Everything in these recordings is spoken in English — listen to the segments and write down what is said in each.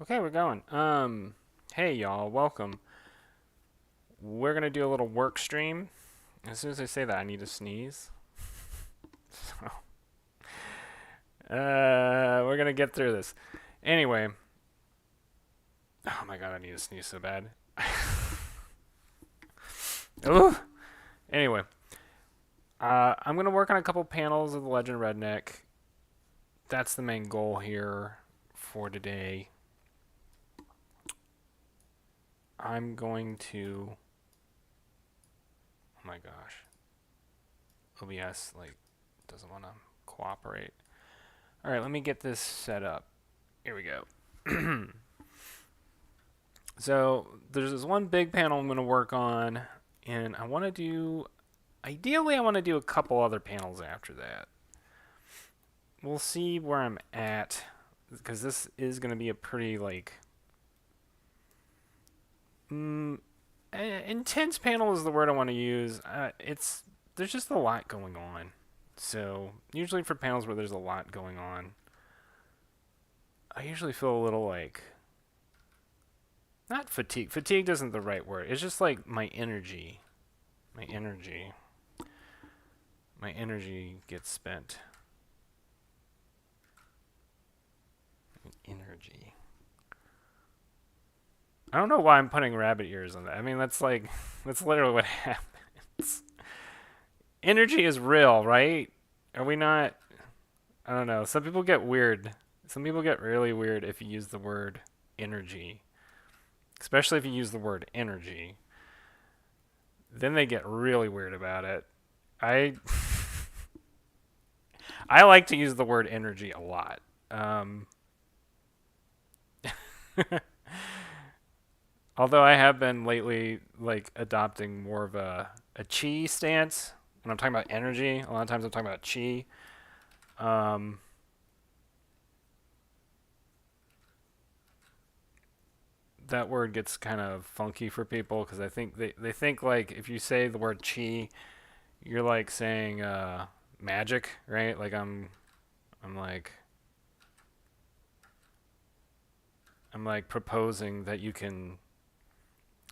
Okay, we're going. Hey y'all, welcome. We're gonna do a little work stream. As soon as I say that, I need to sneeze. So, we're gonna get through this. Anyway, oh my god, I need to sneeze so bad. Ooh. Anyway, I'm gonna work on a couple panels of the Legend of Redneck. That's the main goal here for today. I'm going to. Oh my gosh, OBS doesn't want to cooperate. All right, let me get this set up. Here we go. So there's this one big panel I'm going to work on, and I want to do. Ideally, I want to do a couple other panels after that. We'll see where I'm at, because this is going to be a pretty mm, intense panel is the word I want to use. There's just a lot going on. So usually for panels where there's a lot going on, I usually feel a little not fatigue. Fatigued isn't the right word. It's just like my energy. My energy. My energy gets spent. Energy. I don't know why I'm putting rabbit ears on that. I mean, that's literally what happens. Energy is real, right? Are we not? I don't know. Some people get weird. Some people get really weird if you use the word energy, especially if you use the word energy. Then they get really weird about it. I I like to use the word energy a lot. Um, Although I have been lately adopting more of a chi stance when I'm talking about energy. A lot of times I'm talking about chi. Um, that word gets kind of funky for people because I think they think like if you say the word chi, you're like saying magic, right? I'm like I'm like proposing that you can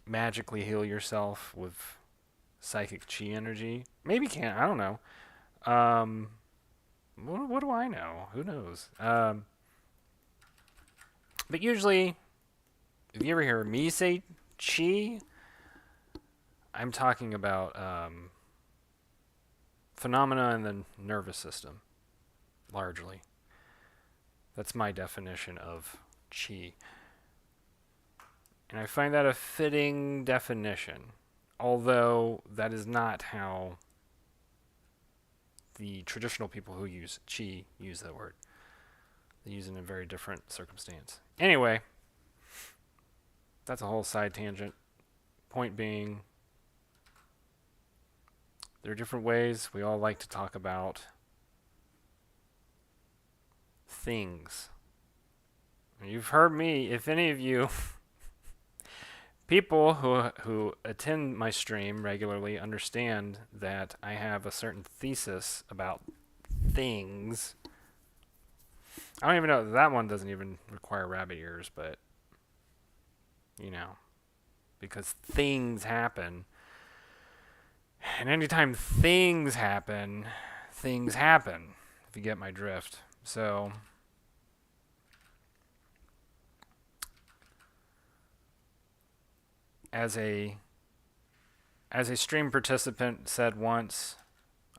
magically heal yourself with psychic chi energy. Maybe can't. I don't know. Um, what do I know? Who knows? But usually, if you ever hear me say chi, I'm talking about phenomena in the nervous system, largely. That's my definition of chi. And I find that a fitting definition, although that is not how the traditional people who use chi use that word. They use it in a very different circumstance. Anyway, that's a whole side tangent. Point being, there are different ways we all like to talk about things. You've heard me, if any of you people who attend my stream regularly understand that I have a certain thesis about things. I don't even know that one doesn't even require rabbit ears, but you know, because things happen. And anytime things happen, if you get my drift. So, as a as a stream participant said once,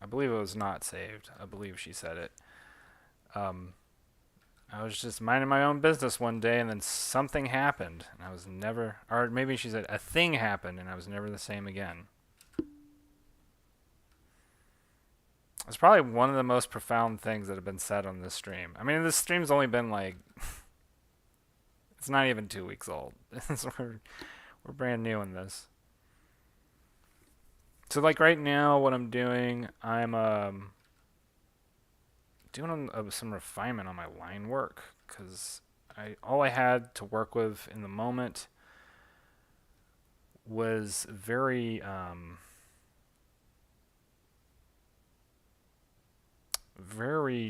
I believe it was not saved. I believe she said it. Um, I was just minding my own business one day, and then something happened, and I was never, or maybe she said a thing happened, and I was never the same again. It's probably one of the most profound things that have been said on this stream. I mean, this stream's only been it's not even 2 weeks old. We're brand new in this. So like right now, what I'm doing, I'm doing some refinement on my line work because I all I had to work with in the moment was very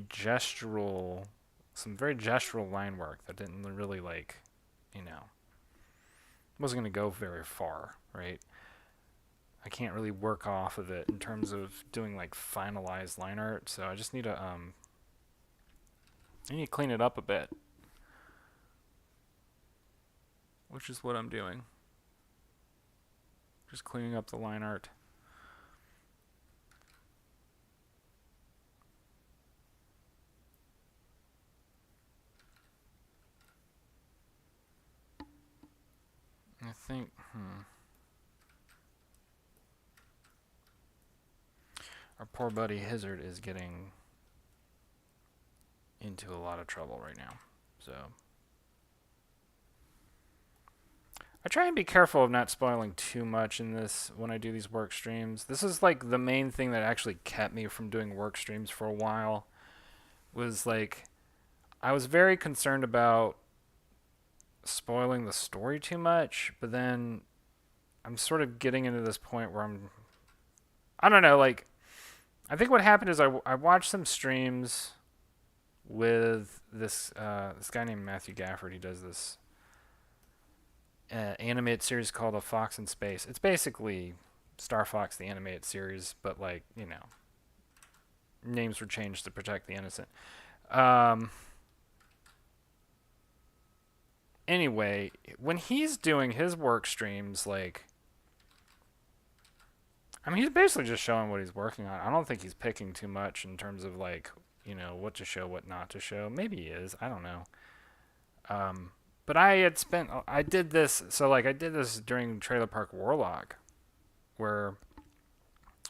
gestural, some very gestural line work that didn't really you know, wasn't going to go very far, right? I can't really work off of it in terms of doing like finalized line art, so I just need to I need to clean it up a bit, which is what I'm doing. Just cleaning up the line art. I think, our poor buddy Hizzard is getting into a lot of trouble right now. So I try and be careful of not spoiling too much in this when I do these work streams. This is like the main thing that actually kept me from doing work streams for a while. Was like I was very concerned about spoiling the story too much, but then I'm sort of getting into this point where I don't know, like I think what happened is I watched some streams with this guy named Matthew Gafford. He does this animated series called A Fox in Space. It's basically Star Fox the animated series, but like, you know, names were changed to protect the innocent. Anyway, when he's doing his work streams, like, I mean, he's basically just showing what he's working on. I don't think he's picking too much in terms of like, you know, what to show, what not to show. Maybe he is. I don't know. But I did this. So like, I did this during Trailer Park Warlock, where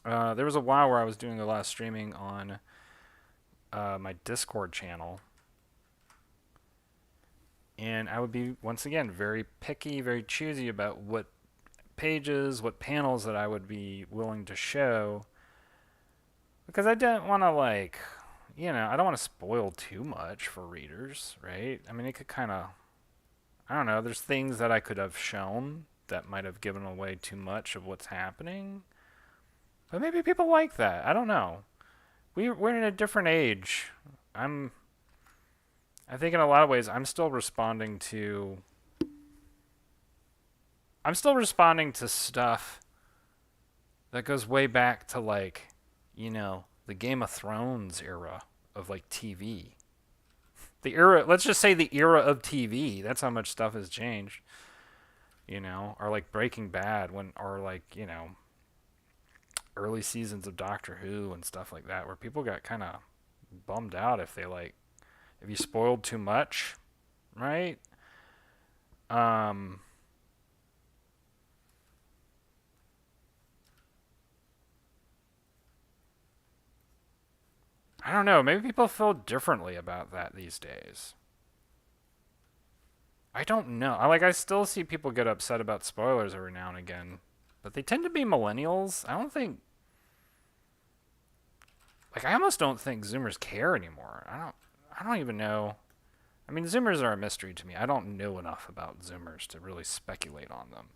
there was a while where I was doing a lot of streaming on my Discord channel. And I would be, once again, very picky, very choosy about what pages, what panels that I would be willing to show. Because I didn't want to, like, you know, I don't want to spoil too much for readers, right? I mean, it could kind of, I don't know, there's things that I could have shown that might have given away too much of what's happening. But maybe people like that. I don't know. We're in a different age. I think in a lot of ways I'm still responding to stuff that goes way back to like, you know, the Game of Thrones era of like TV. The era, let's just say the era of TV. That's how much stuff has changed. You know, or like Breaking Bad or like, you know, early seasons of Doctor Who and stuff like that where people got kind of bummed out if you spoiled too much, right? I don't know. Maybe people feel differently about that these days. I don't know. I still see people get upset about spoilers every now and again, but they tend to be millennials. I almost don't think Zoomers care anymore. I don't even know. I mean, Zoomers are a mystery to me. I don't know enough about Zoomers to really speculate on them.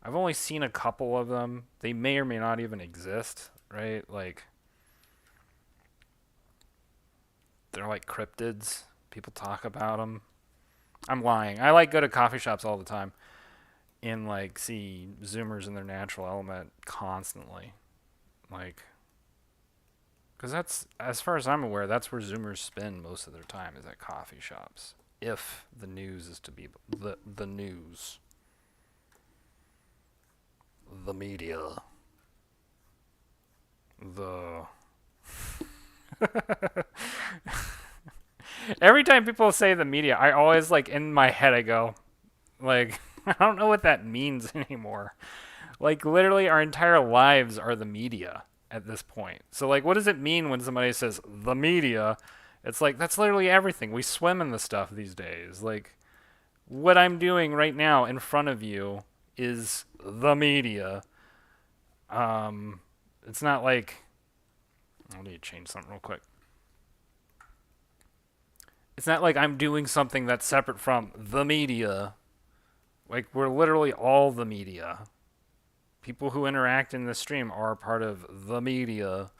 I've only seen a couple of them. They may or may not even exist, right? Like, they're like cryptids. People talk about them. I'm lying. I like go to coffee shops all the time and like see Zoomers in their natural element constantly. Like, because that's, as far as I'm aware, that's where Zoomers spend most of their time is at coffee shops. If the news is to be the news, the media, the every time people say the media, I always like in my head I go, like I don't know what that means anymore. Like literally our entire lives are the media at this point. So like what does it mean when somebody says the media? It's like that's literally everything. We swim in the stuff these days. Like what I'm doing right now in front of you is the media. It's not like I need to change something real quick. It's not like I'm doing something that's separate from the media. Like we're literally all the media. People who interact in the stream are part of the media.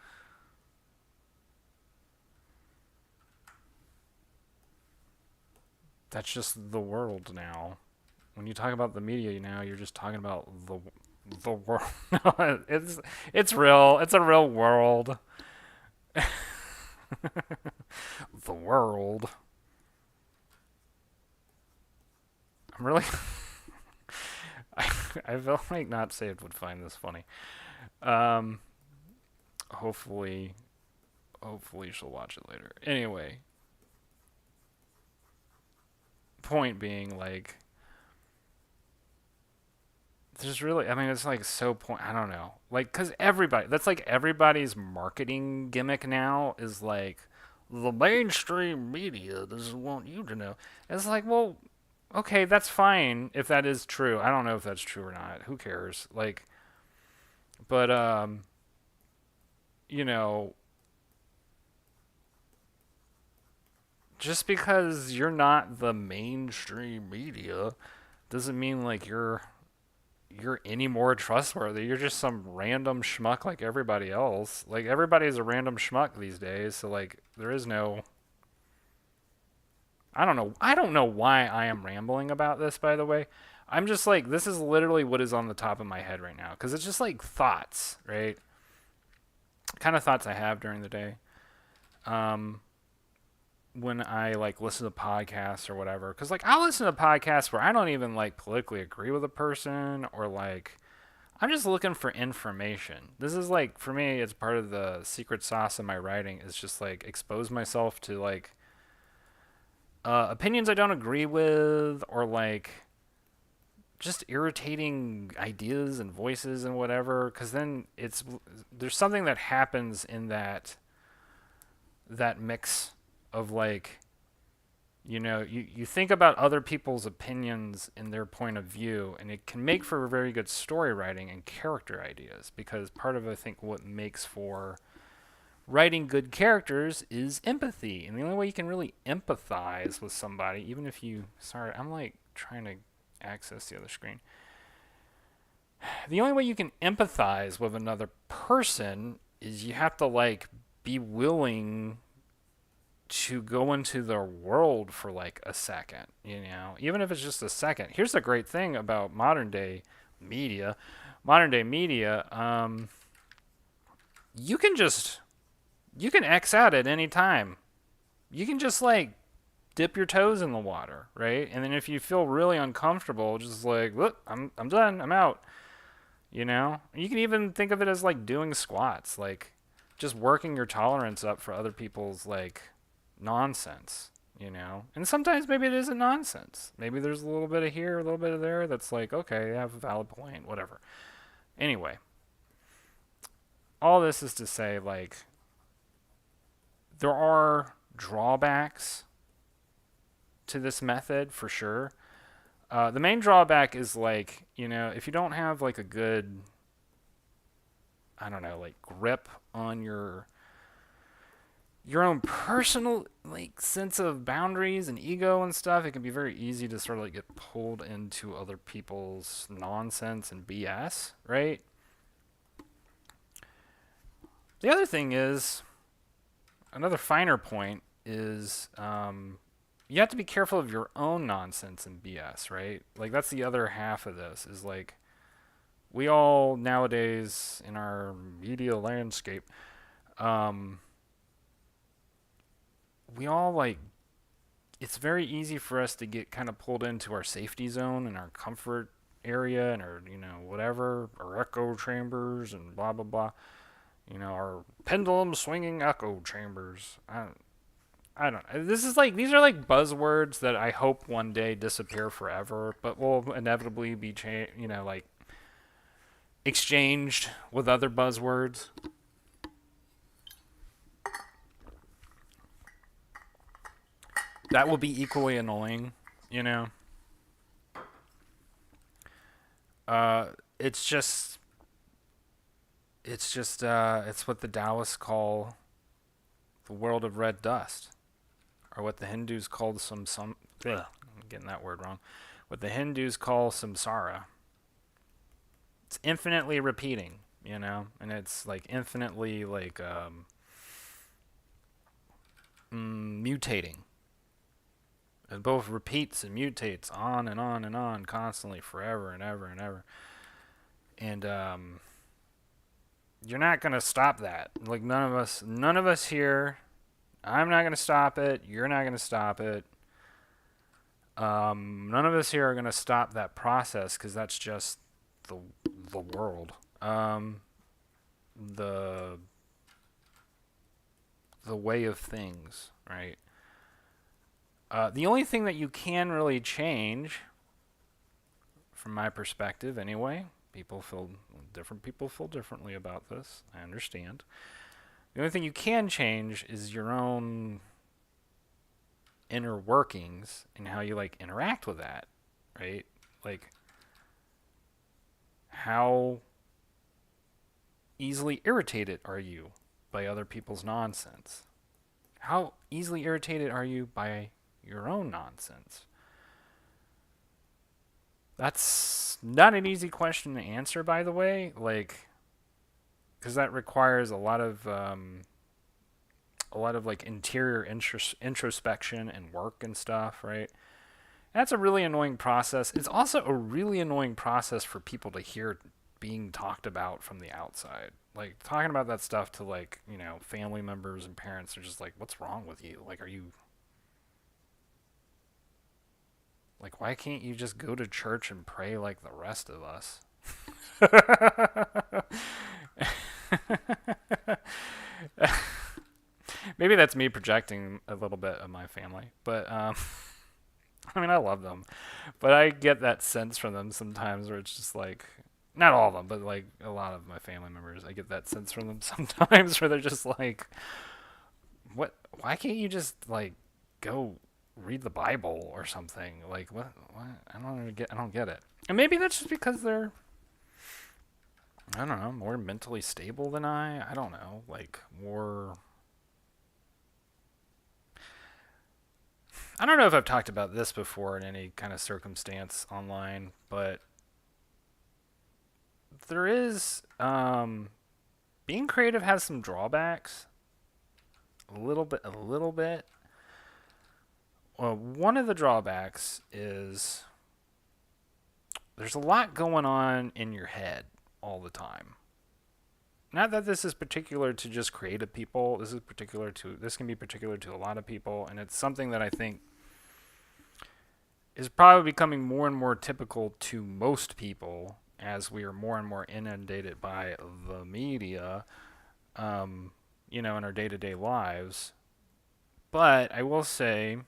That's just the world now. when you talk about the media now, you're just talking about the world. No, it's real. It's a real world. The world. I'm really. I feel like Not Saved would find this funny. Um, hopefully, hopefully she'll watch it later. Anyway, point being, like, there's really, I mean, it's like so point. I don't know, like, cause everybody, that's like everybody's marketing gimmick now is like, the mainstream media doesn't want you to know. It's like, well, okay, that's fine if that is true. I don't know if that's true or not. Who cares? Like, but you know, just because you're not the mainstream media doesn't mean like you're any more trustworthy. You're just some random schmuck like everybody else. Like everybody's a random schmuck these days, so like there is no I don't know. I don't know why I am rambling about this, by the way. I'm just like this is literally what is on the top of my head right now cuz it's just like thoughts, right? Kind of thoughts I have during the day. Um when I like listen to podcasts or whatever, because like I'll listen to podcasts where I don't even like politically agree with a person or like I'm just looking for information. This is like for me, it's part of the secret sauce of my writing is just like expose myself to like opinions I don't agree with or like just irritating ideas and voices and whatever. Because then it's there's something that happens in that mix of like you think about other people's opinions and their point of view, and it can make for very good story writing and character ideas because part of, I think, what makes for writing good characters is empathy. And the only way you can really empathize with somebody, even if you. Sorry, I'm like trying to access the other screen. The only way you can empathize with another person is you have to, like, be willing to go into their world for like a second, even if it's just a second. Here's the great thing about media. Modern day media, you can just you can X out at any time. You can just like dip your toes in the water, right? And then if you feel really uncomfortable, just like, look, I'm done, I'm out. You can even think of it as like doing squats, like just working your tolerance up for other people's like nonsense. And sometimes maybe it isn't nonsense. Maybe there's a little bit of here, a little bit of there that's like, okay, I have a valid point, whatever. Anyway, all this is to say, like, there are drawbacks to this method for sure. The main drawback is like, if you don't have like a good, I don't know, like grip on your own personal like sense of boundaries and ego and stuff, it can be very easy to sort of like get pulled into other people's nonsense and BS, right? The other thing is, another finer point is you have to be careful of your own nonsense and BS, right? Like that's the other half of this is like we all nowadays in our media landscape, um, we all like it's very easy for us to get kind of pulled into our safety zone and our comfort area and our whatever our echo chambers and blah blah blah. Our pendulum swinging echo chambers. I don't know. This is like these are like buzzwords that I hope one day disappear forever, but will inevitably be like exchanged with other buzzwords. That will be equally annoying, you know. Uh, it's just, it's what the Taoists call the world of red dust, or what the Hindus call some. Ugh, I'm getting that word wrong. What the Hindus call samsara. It's infinitely repeating, and it's like infinitely like mutating. It both repeats and mutates on and on and on constantly forever and ever and ever. And you're not going to stop that. Like none of us here. I'm not going to stop it. You're not going to stop it. None of us here are going to stop that process because that's just the the world. The the way of things, right? The only thing that you can really change, from my perspective anyway, different people feel differently about this. I understand. The only thing you can change is your own inner workings and how you like interact with that, right? Like how easily irritated are you by other people's nonsense? How easily irritated are you by your own nonsense? That's not an easy question to answer, by the way. Like, because that requires a lot of like interior introspection and work and stuff, right? That's a really annoying process. It's also a really annoying process for people to hear being talked about from the outside. Like talking about that stuff to like, family members and parents are just like, "What's wrong with you? Like are you like why can't you just go to church and pray like the rest of us?" Maybe that's me projecting a little bit of my family, but I mean, I love them, but I get that sense from them sometimes where it's just like, not all of them, but like a lot of my family members, I get that sense from them sometimes where they're just like, what? Why can't you just like go read the Bible or something? Like, what? What? I don't get it. And maybe that's just because they're, I don't know, more mentally stable than I. I don't know, like more. I don't know if I've talked about this before in any kind of circumstance online, but there is being creative has some drawbacks. A little bit. Well, one of the drawbacks is there's a lot going on in your head all the time. Not that this is particular to just creative people. This can be particular to a lot of people, and it's something that I think is probably becoming more and more typical to most people as we are more and more inundated by the media, in our day-to-day lives. But I will say,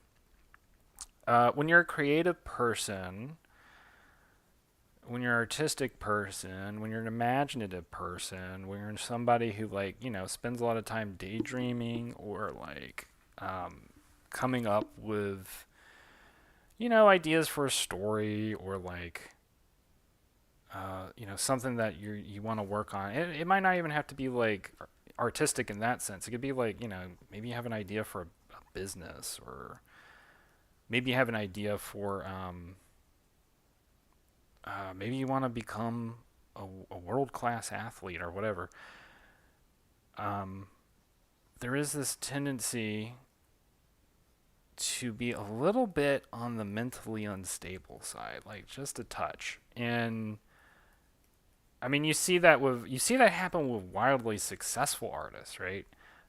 when you're a creative person, when you're an artistic person, when you're an imaginative person, when you're somebody who like, spends a lot of time daydreaming or like coming up with, ideas for a story or like, something that you want to work on. It might not even have to be like artistic in that sense. It could be like, maybe you have an idea for a business or maybe you have an idea for, maybe you want to become a world-class athlete or whatever. Um, there is this tendency to be a little bit on the mentally unstable side, like just a touch. And I mean, you see that happen with wildly successful artists, right?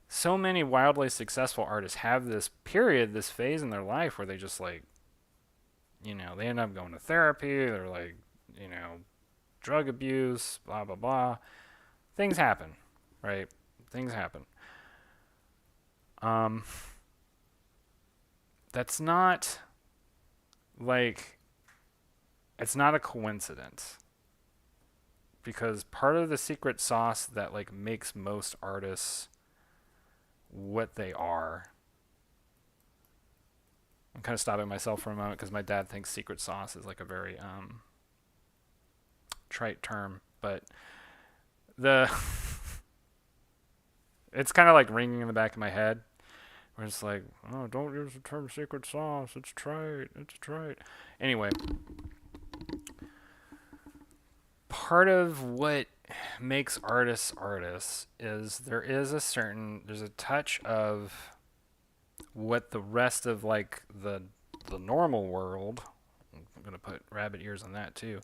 So many wildly successful artists have this period, this phase in their life where they just like, they end up going to therapy. They're like, drug abuse, blah blah blah. Things happen, right? Things happen. Um, that's not like it's not a coincidence because part of the secret sauce that like makes most artists what they are. I'm kind of stopping myself for a moment because my dad thinks secret sauce is like a very trite term, but the it's kind of like ringing in the back of my head. Where it's like, oh, don't use the term secret sauce. It's trite. It's trite. Anyway, part of what makes artists artists is there's a touch of what the rest of like the the normal world, I'm going to put rabbit ears on that too,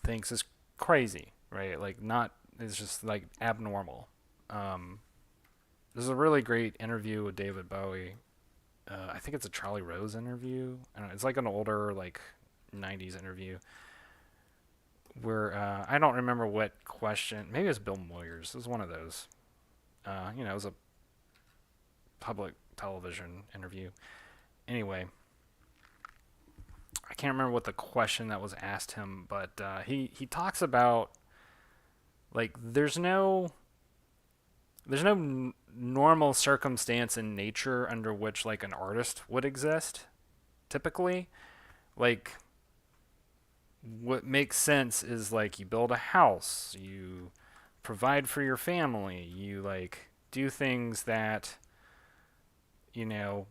thinks is crazy, right? Like, not, it's just like abnormal. Um, there's a really great interview with David Bowie. I think it's a Charlie Rose interview. I don't know, it's like an older, like, 90s interview where I don't remember what question. Maybe it was Bill Moyers. It was one of those. It was a public television interview. Anyway, I can't remember what the question that was asked him, but he talks about, like, there's no normal circumstance in nature under which, like, an artist would exist. Typically, like, what makes sense is, like, you build a house, you provide for your family, you, like, do things that, you know,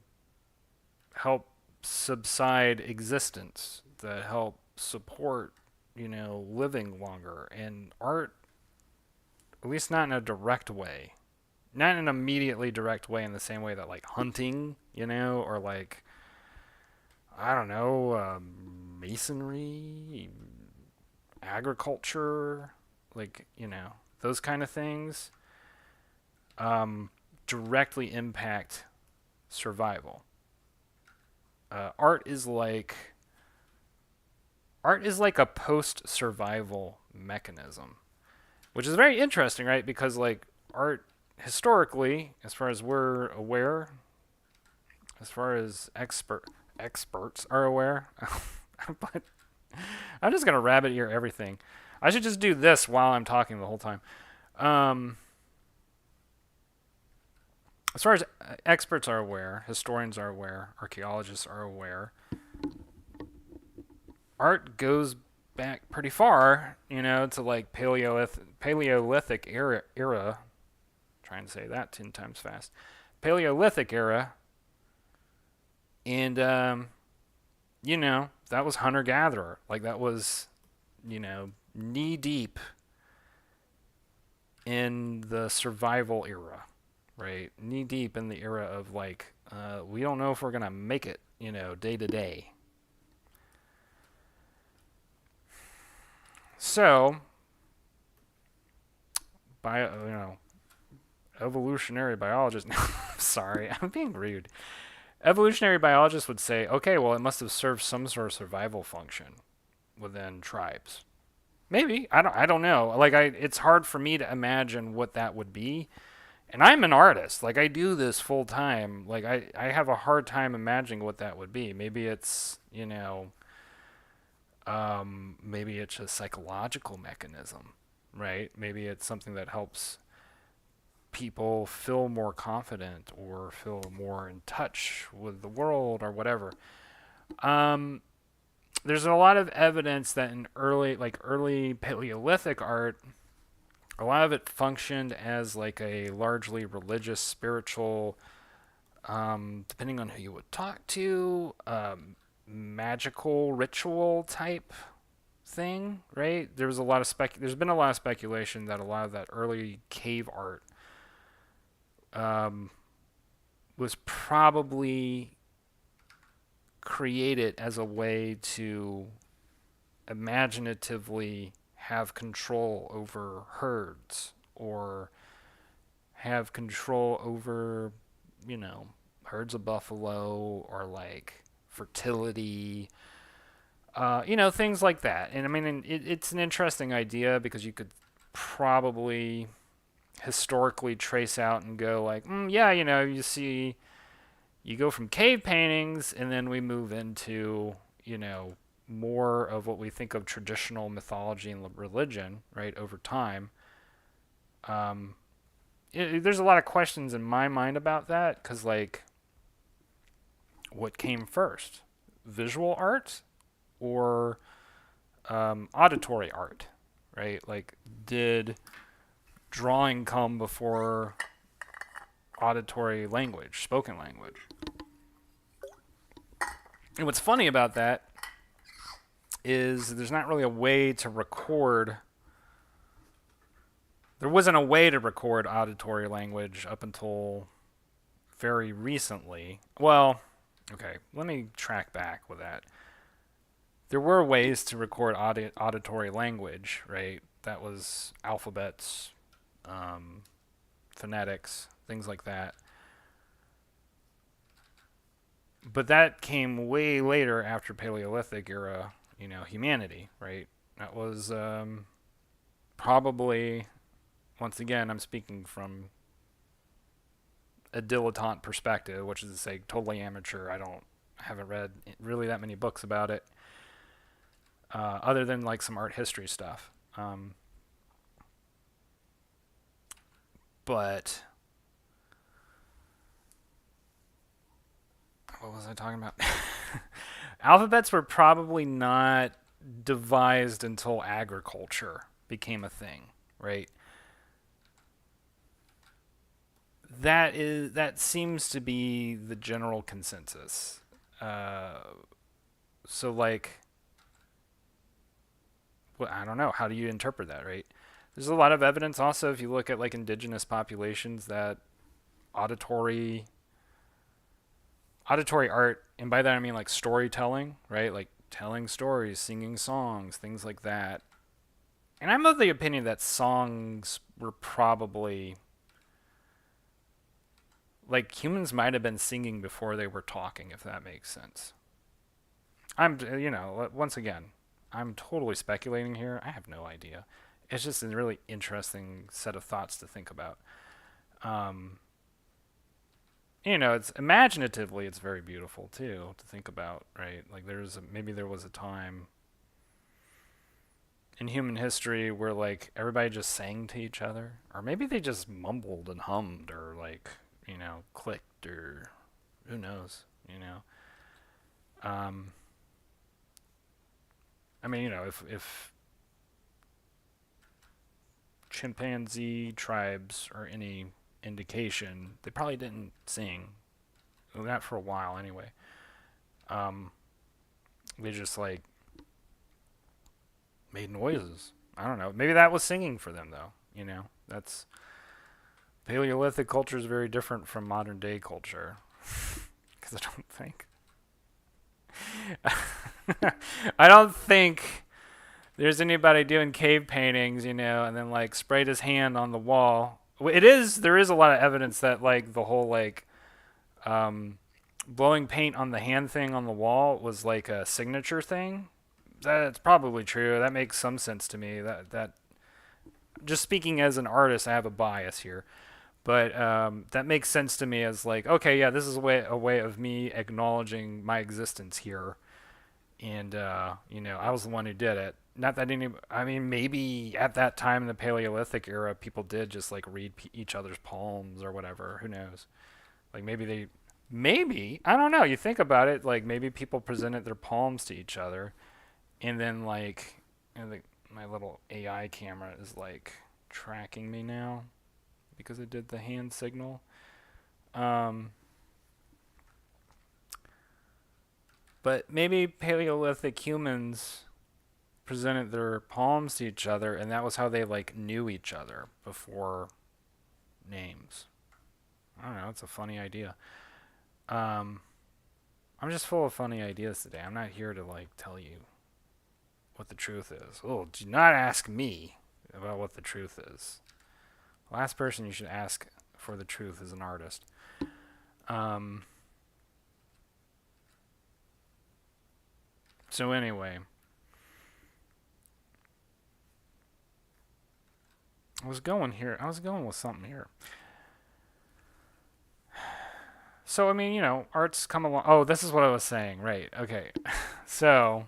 help subside existence, that help support, living longer. And art, at least not in a direct way, not in an immediately direct way in the same way that, like, hunting, or, like, I don't know, masonry, agriculture, like, those kind of things, directly impact survival. Art is like a post-survival mechanism, which is very interesting, right? Because, like, art historically, as far as we're aware, as far as experts are aware, but I'm just gonna rabbit ear everything. I should just do this while I'm talking the whole time. Um, as far as experts are aware, historians are aware, archaeologists are aware, art goes back pretty far, to, like, Paleolithic era. Trying to say that 10 times fast. Paleolithic era, and that was hunter gatherer. Like, that was, knee deep in the survival era, right? Knee deep in the era of, like, we don't know if we're gonna make it, day to day. So, evolutionary biologists. No, sorry, I'm being rude. Evolutionary biologists would say, okay, well, it must have served some sort of survival function within tribes. Maybe, I don't know. Like, it's hard for me to imagine what that would be. And I'm an artist. Like, I do this full time. Like, I have a hard time imagining what that would be. Maybe it's, maybe it's a psychological mechanism, right? Maybe it's something that helps people feel more confident or feel more in touch with the world or whatever. Um, there's a lot of evidence that in early Paleolithic art, a lot of it functioned as, like, a largely religious, spiritual, depending on who you would talk to, magical ritual type thing, right? There's been a lot of speculation that a lot of that early cave art was probably created as a way to imaginatively have control over herds or have control over, herds of buffalo or, like, fertility, things like that. And I mean, it's an interesting idea because you could probably historically trace out and go, like, yeah, you go from cave paintings and then we move into, more of what we think of traditional mythology and religion, right, over time. There's a lot of questions in my mind about that because, like, what came first? Visual art or auditory art, right? Like, did drawing come before auditory language, spoken language? And what's funny about that is there's not really a way to record. There wasn't a way to record auditory language up until very recently. Well, Okay, let me track back with that. There were ways to record auditory language, right? That was alphabets, um, phonetics, things like that. But that came way later after Paleolithic era, humanity, right? That was probably, once again, I'm speaking from a dilettante perspective, which is to say, totally amateur. I haven't read really that many books about it, other than like some art history stuff. But what was I talking about? Alphabets were probably not devised until agriculture became a thing, right? That seems to be the general consensus. Uh, so like, well, I don't know. How do you interpret that, right? There's a lot of evidence also if you look at like indigenous populations that auditory auditory art, and by that I mean like storytelling, right? Like telling stories, singing songs, things like that. And I'm of the opinion that songs were probably like humans might have been singing before they were talking, if that makes sense. Once again, I'm totally speculating here. I have no idea. It's just a really interesting set of thoughts to think about. Um, it's imaginatively, it's very beautiful too to think about, right? Like maybe there was a time in human history where like everybody just sang to each other, or maybe they just mumbled and hummed, or like clicked, or who knows, Um, I mean, if chimpanzee tribes are any indication, they probably didn't sing. Well, not for a while, anyway. Um, they just like made noises. I don't know. Maybe that was singing for them, though. That's Paleolithic culture is very different from modern day culture. Because I don't think there's anybody doing cave paintings, and then like sprayed his hand on the wall. There is a lot of evidence that like the whole like um, blowing paint on the hand thing on the wall was like a signature thing. That's probably true. That makes some sense to me. That just speaking as an artist, I have a bias here, but that makes sense to me as like, okay, yeah, this is a way of me acknowledging my existence here, and I was the one who did it. Not that I mean, maybe at that time in the Paleolithic era, people did just like read each other's palms or whatever. Who knows? Like maybe I don't know. You think about it, like maybe people presented their palms to each other, and then like, my little AI camera is like tracking me now because it did the hand signal. Um, but maybe Paleolithic humans presented their palms to each other, and that was how they like knew each other before names. I don't know. It's a funny idea. Um, I'm just full of funny ideas today. I'm not here to like tell you what the truth is. Oh, do not ask me about what the truth is. The last person you should ask for the truth is an artist. Um, so anyway, I was going here. I was going with something here. So I mean, art's come along. Oh, this is what I was saying. Right. Okay. So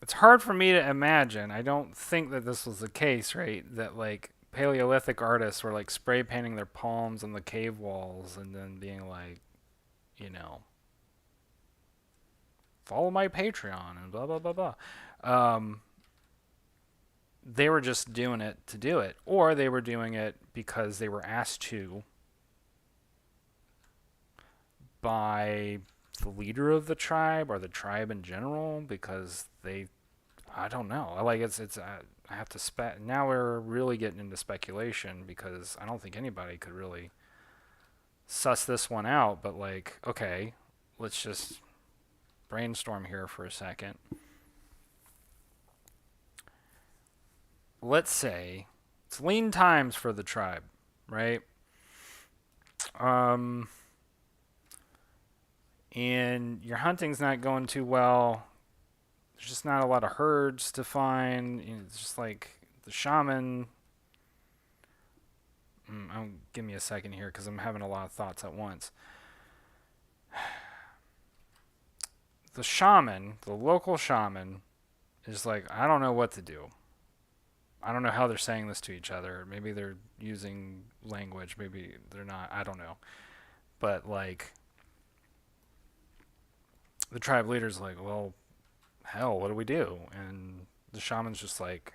it's hard for me to imagine. I don't think that this was the case, right? That like Paleolithic artists were like spray painting their palms on the cave walls and then being like, you know, follow my Patreon and blah blah blah blah. Um, they were just doing it to do it, or they were doing it because they were asked to by the leader of the tribe or the tribe in general because I don't know. Like I have to now we're really getting into speculation because I don't think anybody could really suss this one out, but like, okay, let's just brainstorm here for a second. Let's say it's lean times for the tribe, right? Um, and your hunting's not going too well. There's just not a lot of herds to find. It's just like the shaman. Give me a second here because I'm having a lot of thoughts at once. The shaman, the local shaman, is like, I don't know what to do. I don't know how they're saying this to each other. Maybe they're using language. Maybe they're not. I don't know. But like, the tribe leader's like, well, hell, what do we do? And the shaman's just like,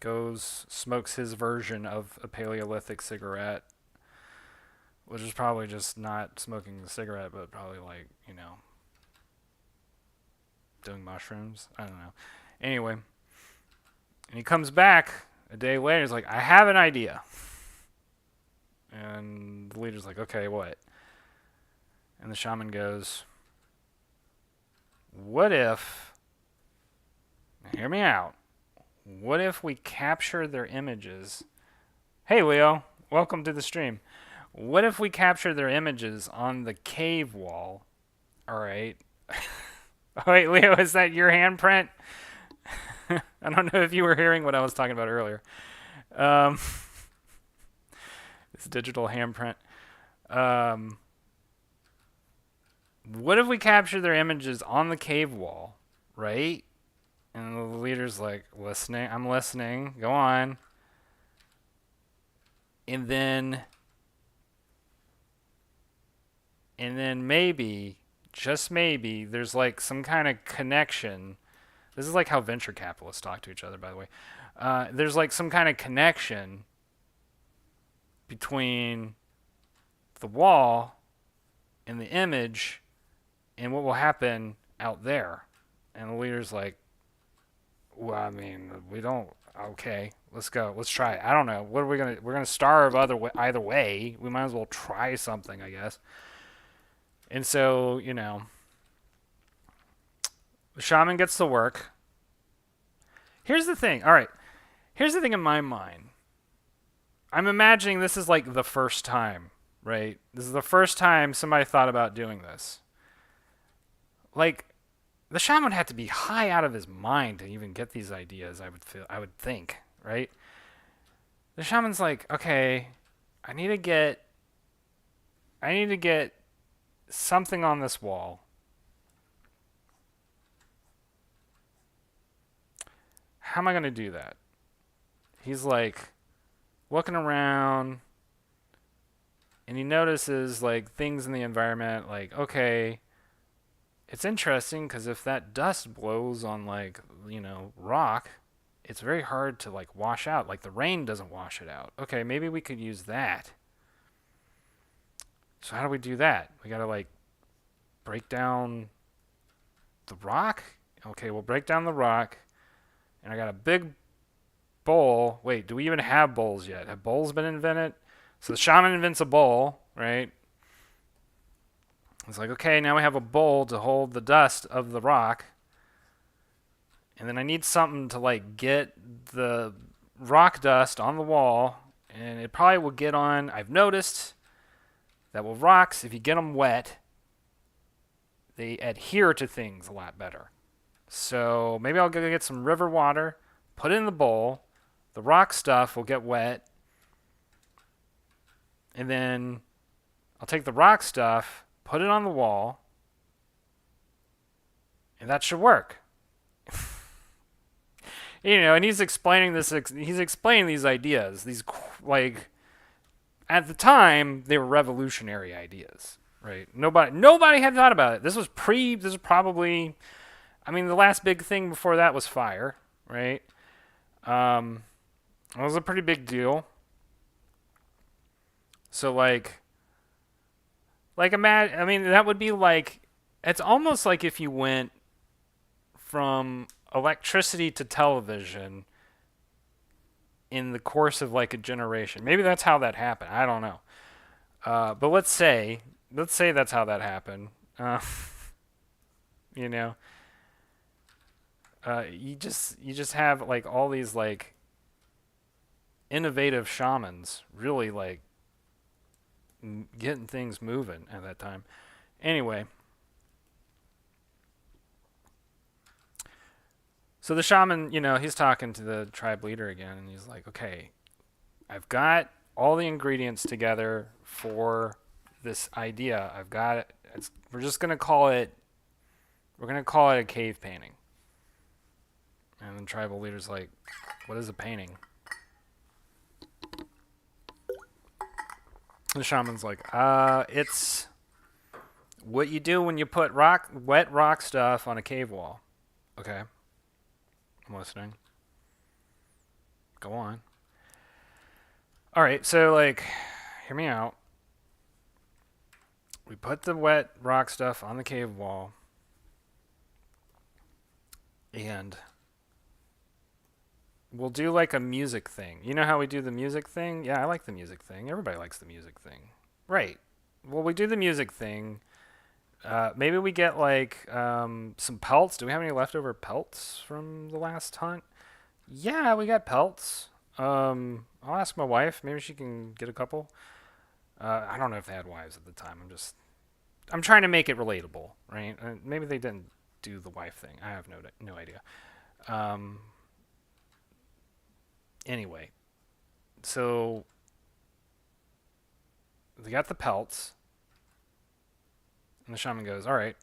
goes, smokes his version of a Paleolithic cigarette, which is probably just not smoking a cigarette, but probably like, doing mushrooms. I don't know. Anyway, and he comes back a day later. He's like, I have an idea. And the leader's like, okay, what? And the shaman goes, what if, hear me out, what if we capture their images? Hey, Leo, welcome to the stream. What if we capture their images on the cave wall? All right. Oh, wait, Leo, is that your handprint? I don't know if you were hearing what I was talking about earlier. This digital handprint. What if we capture their images on the cave wall, right? And the leader's like, listening. I'm listening. Go on. And then maybe, just maybe, there's like some kind of connection. This is like how venture capitalists talk to each other, by the way. There's like some kind of connection between the wall and the image and what will happen out there. And the leader's like, well, I mean, we don't. Okay, let's go. Let's try it. I don't know. What are we gonna? We're gonna starve either way. We might as well try something, I guess. And so, the shaman gets to work. Here's the thing. All right. Here's the thing in my mind. I'm imagining this is like the first time, right? This is the first time somebody thought about doing this. Like, the shaman had to be high out of his mind to even get these ideas, I would think, right? The shaman's like, okay, I need to get something on this wall. How am I going to do that? He's like looking around and he notices like things in the environment, like, okay, it's interesting because if that dust blows on like, rock, it's very hard to like wash out. Like the rain doesn't wash it out. Okay, maybe we could use that. So how do we do that? We gotta like break down the rock. Okay, we'll break down the rock. And I got a big bowl. Wait, do we even have bowls yet? Have bowls been invented? So the shaman invents a bowl, right? It's like, okay, now we have a bowl to hold the dust of the rock. And then I need something to like get the rock dust on the wall. And it probably will get on. I've noticed that with rocks, if you get them wet, they adhere to things a lot better. So maybe I'll go get some river water, put it in the bowl. The rock stuff will get wet. And then I'll take the rock stuff, put it on the wall, and that should work. And he's explaining this. He's explaining these ideas. These, like, at the time, they were revolutionary ideas, right? Nobody had thought about it. This was probably, I mean, the last big thing before that was fire, right? It was a pretty big deal. So, imagine, I mean, that would be like, it's almost like if you went from electricity to television in the course of like a generation. Maybe that's how that happened. I don't know. But let's say that's how that happened. Uh, you know, you just have like all these like innovative shamans really like getting things moving at that time. Anyway, so the shaman, he's talking to the tribe leader again, and he's like, "Okay, I've got all the ingredients together for this idea. I've got it. We're just gonna call it. We're gonna call it a cave painting." And the tribal leader's like, "What is a painting?" The shaman's like, it's what you do when you put wet rock stuff on a cave wall." Okay, I'm listening. Go on. All right, so like, hear me out. We put the wet rock stuff on the cave wall, and we'll do like a music thing. You know how we do the music thing? Yeah, I like the music thing. Everybody likes the music thing. Right. Well, we do the music thing. Maybe we get like some pelts. Do we have any leftover pelts from the last hunt? Yeah, we got pelts. I'll ask my wife. Maybe she can get a couple. I don't know if they had wives at the time. I'm trying to make it relatable, right? Maybe they didn't do the wife thing. I have no idea. Um, anyway, so they got the pelts, and the shaman goes, "All right,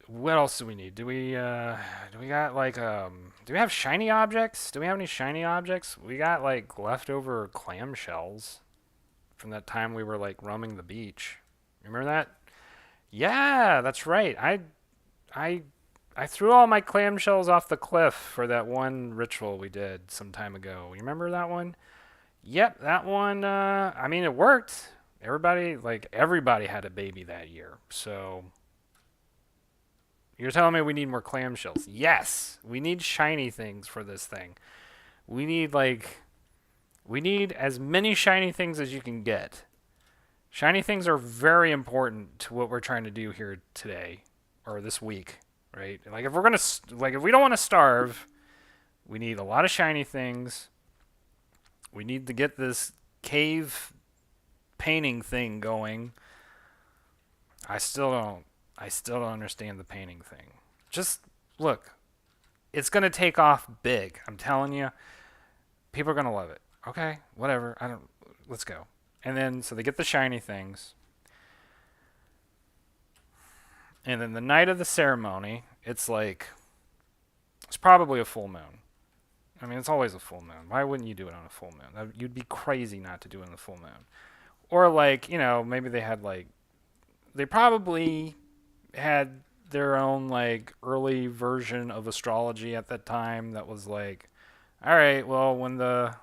what else do we need? Do we got like do we have shiny objects? Do we have any shiny objects? We got like leftover clam shells from that time we were like roaming the beach. Remember that? Yeah, that's right. I I threw all my clamshells off the cliff for that one ritual we did some time ago. You remember that one? Yep, that one. I mean, it worked. Everybody had a baby that year. So you're telling me we need more clamshells? Yes, we need shiny things for this thing. We need as many shiny things as you can get. Shiny things are very important to what we're trying to do here today or this week, right? Like if we don't want to starve, we need a lot of shiny things. We need to get this cave painting thing going. I still don't understand the painting thing. Just look, it's going to take off big. I'm telling you. People are going to love it. Okay, whatever. Let's go. And then so they get the shiny things. And then the night of the ceremony, it's probably a full moon. I mean, it's always a full moon. Why wouldn't you do it on a full moon? You'd be crazy not to do it on a full moon. Or maybe they probably had their own like early version of astrology at that time that was like, all right, well, when the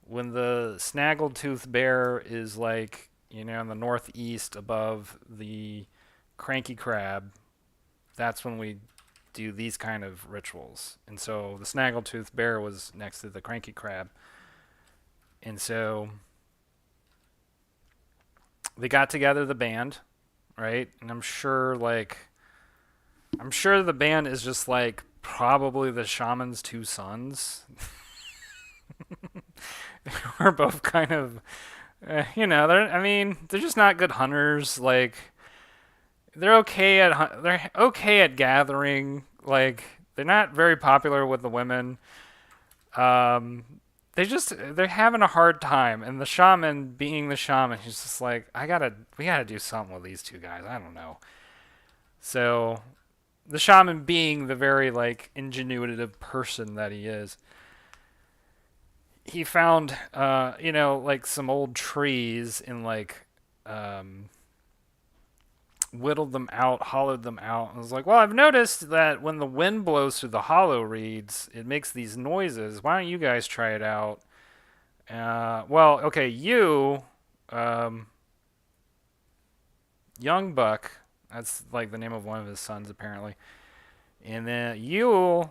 snaggletooth bear is like, in the northeast above the cranky crab, that's when we do these kind of rituals. And so the snaggletooth bear was next to the cranky crab. And so they got together the band, right? And I'm sure the band is just like probably the shaman's two sons. We're both kind of they're just not good hunters. Like they're okay at gathering. Like they're not very popular with the women. Um, they're having a hard time, and the shaman, being the shaman, he's just like, we gotta do something with these two guys. I don't know. So the shaman, being the very like ingenuitive person that he is, he found like some old trees and like whittled them out, hollowed them out, and was like, "Well, I've noticed that when the wind blows through the hollow reeds, it makes these noises. Why don't you guys try it out?" Well, okay, um, young buck, that's like the name of one of his sons apparently, and then you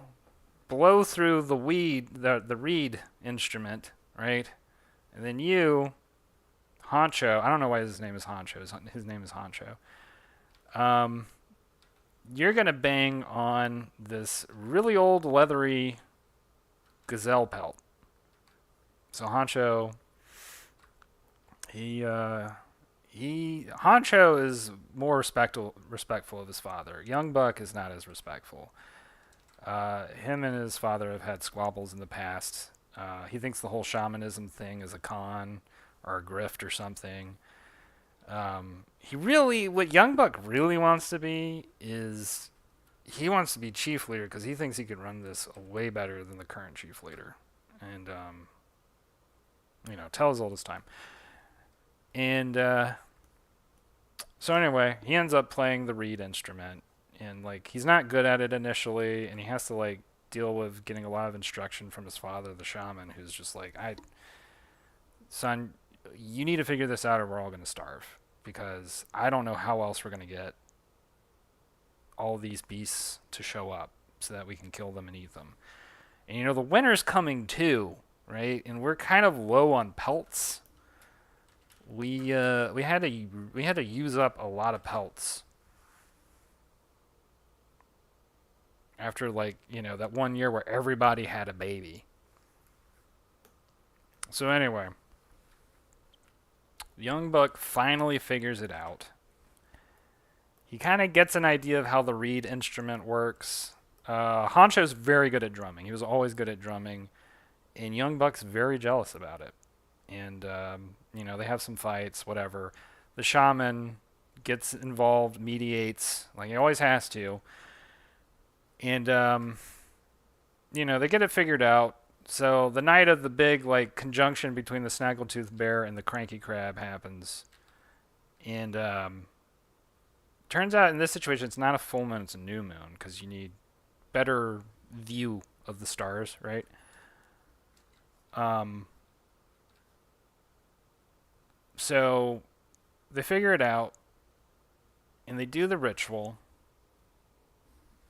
blow through the reed instrument, right? And then you, Honcho, I don't know why his name is Honcho. His name is Honcho. Um, you're going to bang on this really old leathery gazelle pelt. So Honcho, he Honcho is more respectful of his father. Young Buck is not as respectful. Him and his father have had squabbles in the past. He thinks the whole shamanism thing is a con or a grift or something. What Young Buck really wants to be is he wants to be chief leader because he thinks he could run this way better than the current chief leader. And, tell as old as time. And, so anyway, he ends up playing the reed instrument. And, like, he's not good at it initially, and he has to, like, deal with getting a lot of instruction from his father, the shaman, who's just like, son, you need to figure this out or we're all going to starve. Because I don't know how else we're going to get all these beasts to show up so that we can kill them and eat them. And, the winter's coming too, right? And we're kind of low on pelts. We had to use up a lot of pelts after that one year where everybody had a baby. So anyway, Young Buck finally figures it out. He kind of gets an idea of how the reed instrument works. Honcho's very good at drumming. He was always good at drumming, and Young Buck's very jealous about it. And they have some fights, whatever. The shaman gets involved, mediates, like he always has to. And they get it figured out. So the night of the big conjunction between the snaggletooth bear and the cranky crab happens. And turns out in this situation it's not a full moon, it's a new moon because you need better view of the stars, right? So they figure it out and they do the ritual.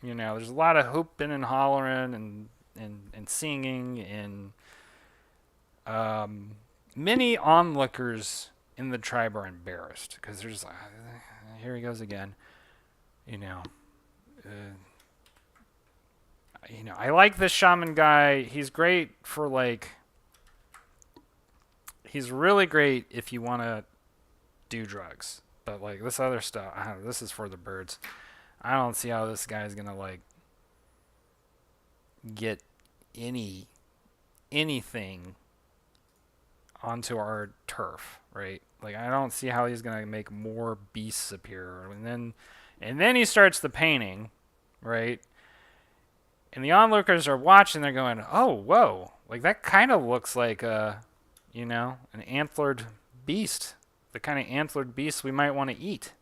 There's a lot of hooping and hollering and singing, and many onlookers in the tribe are embarrassed because they're just like, here he goes again. I like this shaman guy. He's great for he's really great if you want to do drugs, but this other stuff, this is for the birds. I don't see how this guy's gonna get anything onto our turf, right? I don't see how he's gonna make more beasts appear. And then he starts the painting, right? And the onlookers are watching. They're going, "Oh, whoa! That kind of looks like an antlered beast, the kind of antlered beast we might want to eat."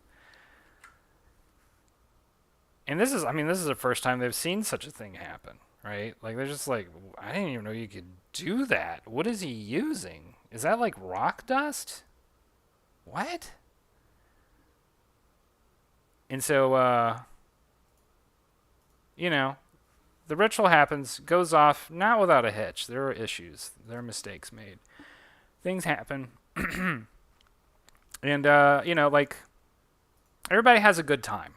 And this is the first time they've seen such a thing happen, right? They're just like, I didn't even know you could do that. What is he using? Is that rock dust? What? And so, the ritual happens, goes off, not without a hitch. There are issues. There are mistakes made. Things happen. And, everybody has a good time.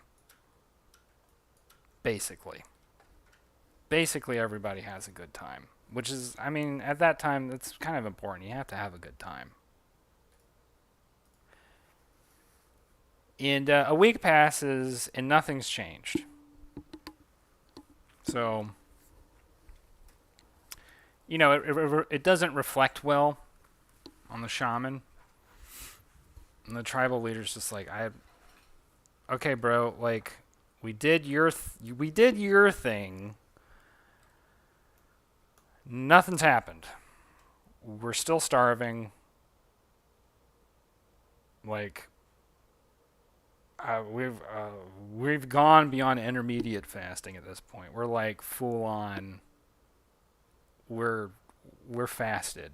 Basically everybody has a good time, which is, at that time, that's kind of important. You have to have a good time. And a week passes and nothing's changed. So, it doesn't reflect well on the shaman. And the tribal leader's just like, okay, bro, we did your thing. Nothing's happened. We're still starving. We've gone beyond intermediate fasting at this point. We're full on. We're fasted.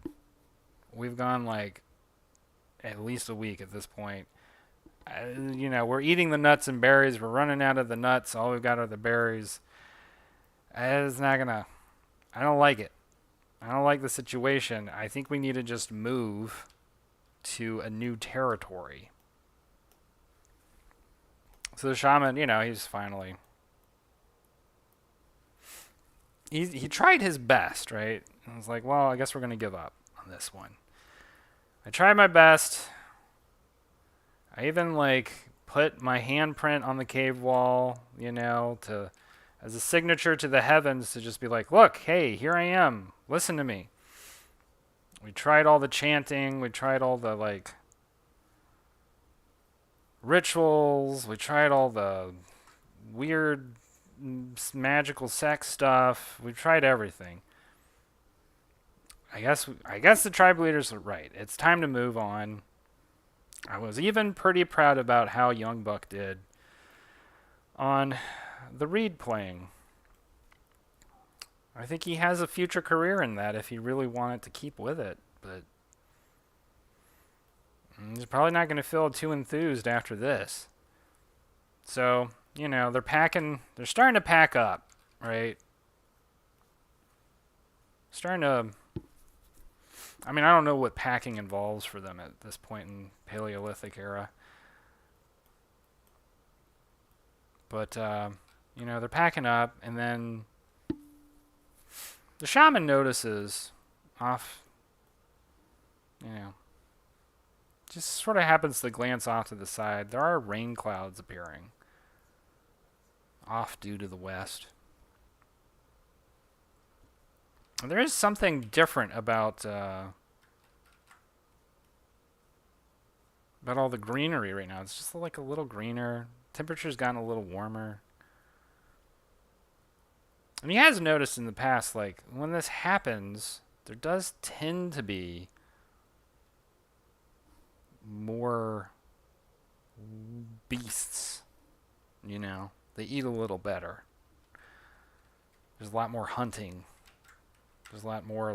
We've gone at least a week at this point. We're eating the nuts and berries. We're running out of the nuts. All we've got are the berries. It's not gonna. I don't like it. I don't like the situation. I think we need to just move to a new territory. So the shaman, he's finally... He tried his best, right? I was like, well, I guess we're going to give up on this one. I tried my best. I even, put my handprint on the cave wall, as a signature to the heavens to just be like, look, hey, here I am. Listen to me. We tried all the chanting. We tried all the, rituals. We tried all the weird magical sex stuff. We tried everything. I guess the tribe leaders are right. It's time to move on. I was even pretty proud about how Young Buck did on the reed playing. I think he has a future career in that if he really wanted to keep with it, but he's probably not going to feel too enthused after this. So, they're starting to pack up, right? I don't know what packing involves for them at this point in Paleolithic era. But, they're packing up, and then the shaman notices off, just sort of happens to glance off to the side. There are rain clouds appearing off due to the west. And there is something different about all the greenery right now. It's just a little greener. Temperature's gotten a little warmer. And he has noticed in the past, when this happens, there does tend to be more beasts, They eat a little better. There's a lot more hunting. There's a lot more,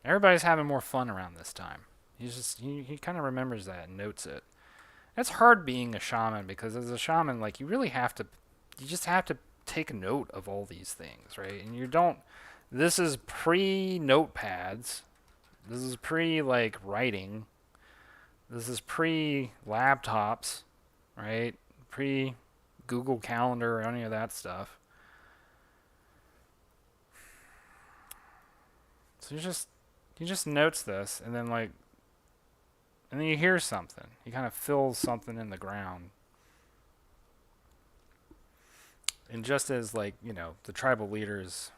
everybody's having more fun around this time. He kind of remembers that and notes it. It's hard being a shaman because as a shaman, you just have to take note of all these things, right? And this is pre-notepads. This is writing. This is pre-laptops, right? Pre-Google Calendar or any of that stuff. So he just notes this, and then and then you hear something. He kind of feels something in the ground. And just as the tribal leaders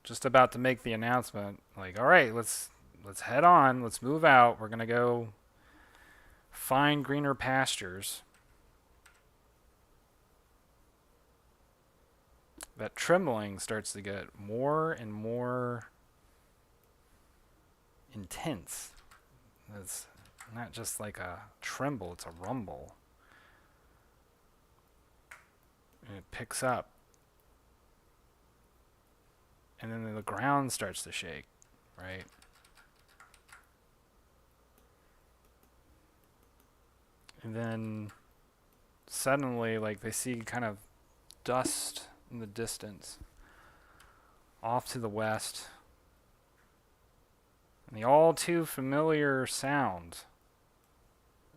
just about to make the announcement, all right, let's head on, let's move out. We're going to go find greener pastures. That trembling starts to get more and more intense. It's not just like a tremble, it's a rumble. And it picks up. And then the ground starts to shake, right? And then suddenly, they see kind of dust in the distance off to the west. And the all too familiar sound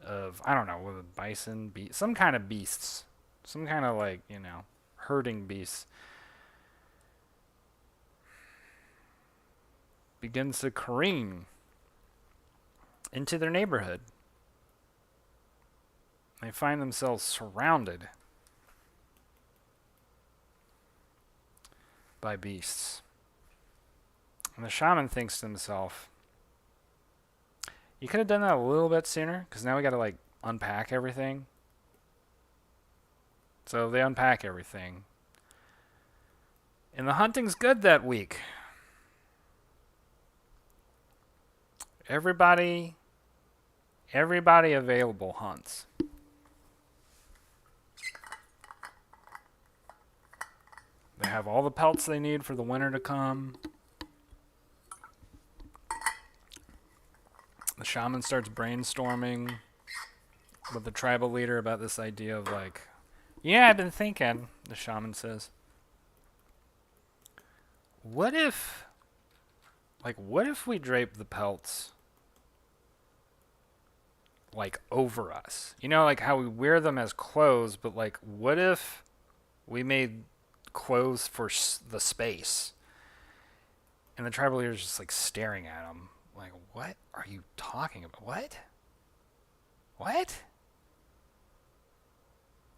of, I don't know, with a bison, some kind of beasts. Some kind of herding beasts. Begins to careen into their neighborhood. They find themselves surrounded by beasts. And the shaman thinks to himself, you could have done that a little bit sooner, because now we got to unpack everything. So they unpack everything. And the hunting's good that week. Everybody available hunts. They have all the pelts they need for the winter to come. The shaman starts brainstorming with the tribal leader about this idea of yeah, I've been thinking, the shaman says. what if, what if we drape the pelts like over us? You know, like how we wear them as clothes, but like, what if we made clothes for the space? And the tribal leader's just like staring at him, like, what are you talking about? What? What?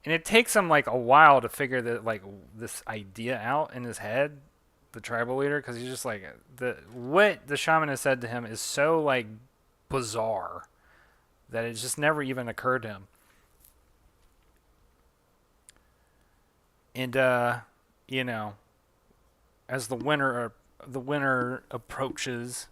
And it takes him like a while to figure that like this idea out in his head, the tribal leader, because he's just like the what the shaman has said to him is so like bizarre that it just never even occurred to him. And you know, as the winter approaches,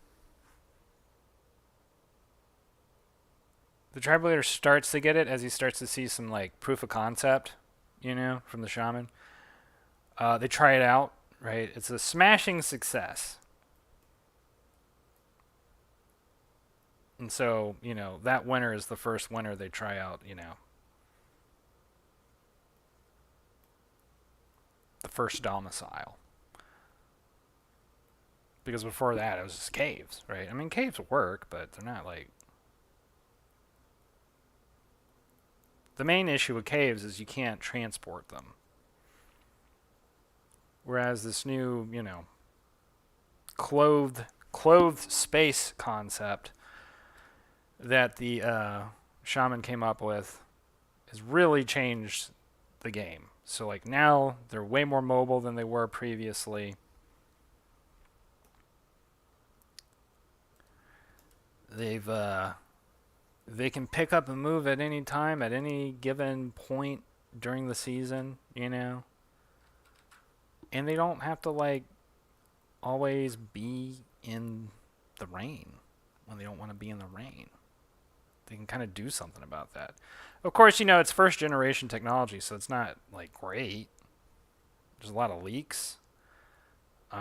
the tribal leader starts to get it as he starts to see some like proof of concept, from the shaman. They try it out, right? It's a smashing success. And so, that winter is the first winter they try out, the first domicile. Because before that, it was just caves, right? I mean, caves work, but they're not like. The main issue with caves is you can't transport them. Whereas this new, clothed space concept that the shaman came up with has really changed the game. So like now they're way more mobile than they were previously. They can pick up and move at any time at any given point during the season, and they don't have to like always be in the rain when they don't want to be in the rain. They can kind of do something about that. Of course, it's first generation technology, so it's not like great. There's a lot of leaks. They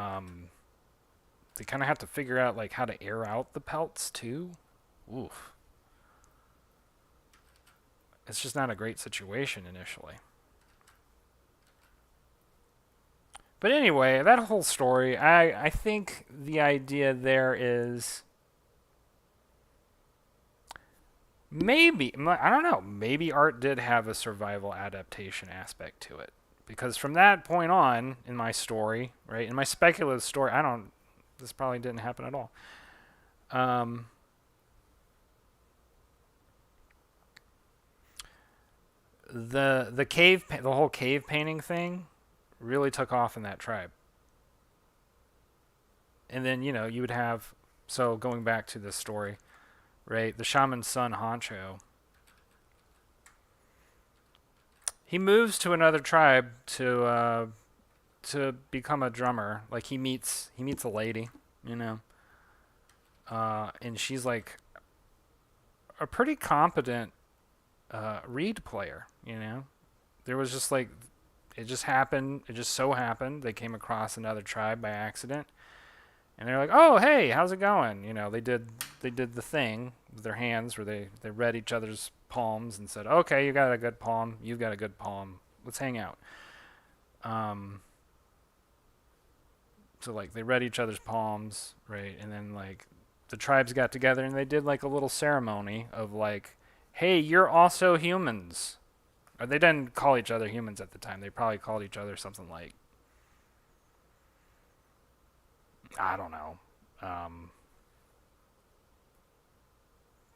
kind of have to figure out like how to air out the pelts too. Oof. It's just not a great situation initially. But anyway, that whole story, I think the idea there is maybe, I don't know, maybe art did have a survival adaptation aspect to it. Because from that point on in my story, right, in my speculative story, this probably didn't happen at all. The whole cave painting thing really took off in that tribe. And then, you would have, so going back to this story, right, the shaman's son, Honcho, he moves to another tribe to become a drummer. Like he meets a lady, and she's like a pretty competent reed player. There was just like it just happened. It just so happened they came across another tribe by accident, and they're like, "Oh, hey, how's it going?" They did the thing with their hands where they read each other's palms and said, "Okay, you got a good palm. You've got a good palm. Let's hang out." So like they read each other's palms, right? And then like the tribes got together and they did like a little ceremony of like, "Hey, you're also humans." Or they didn't call each other humans at the time. They probably called each other something like, I don't know,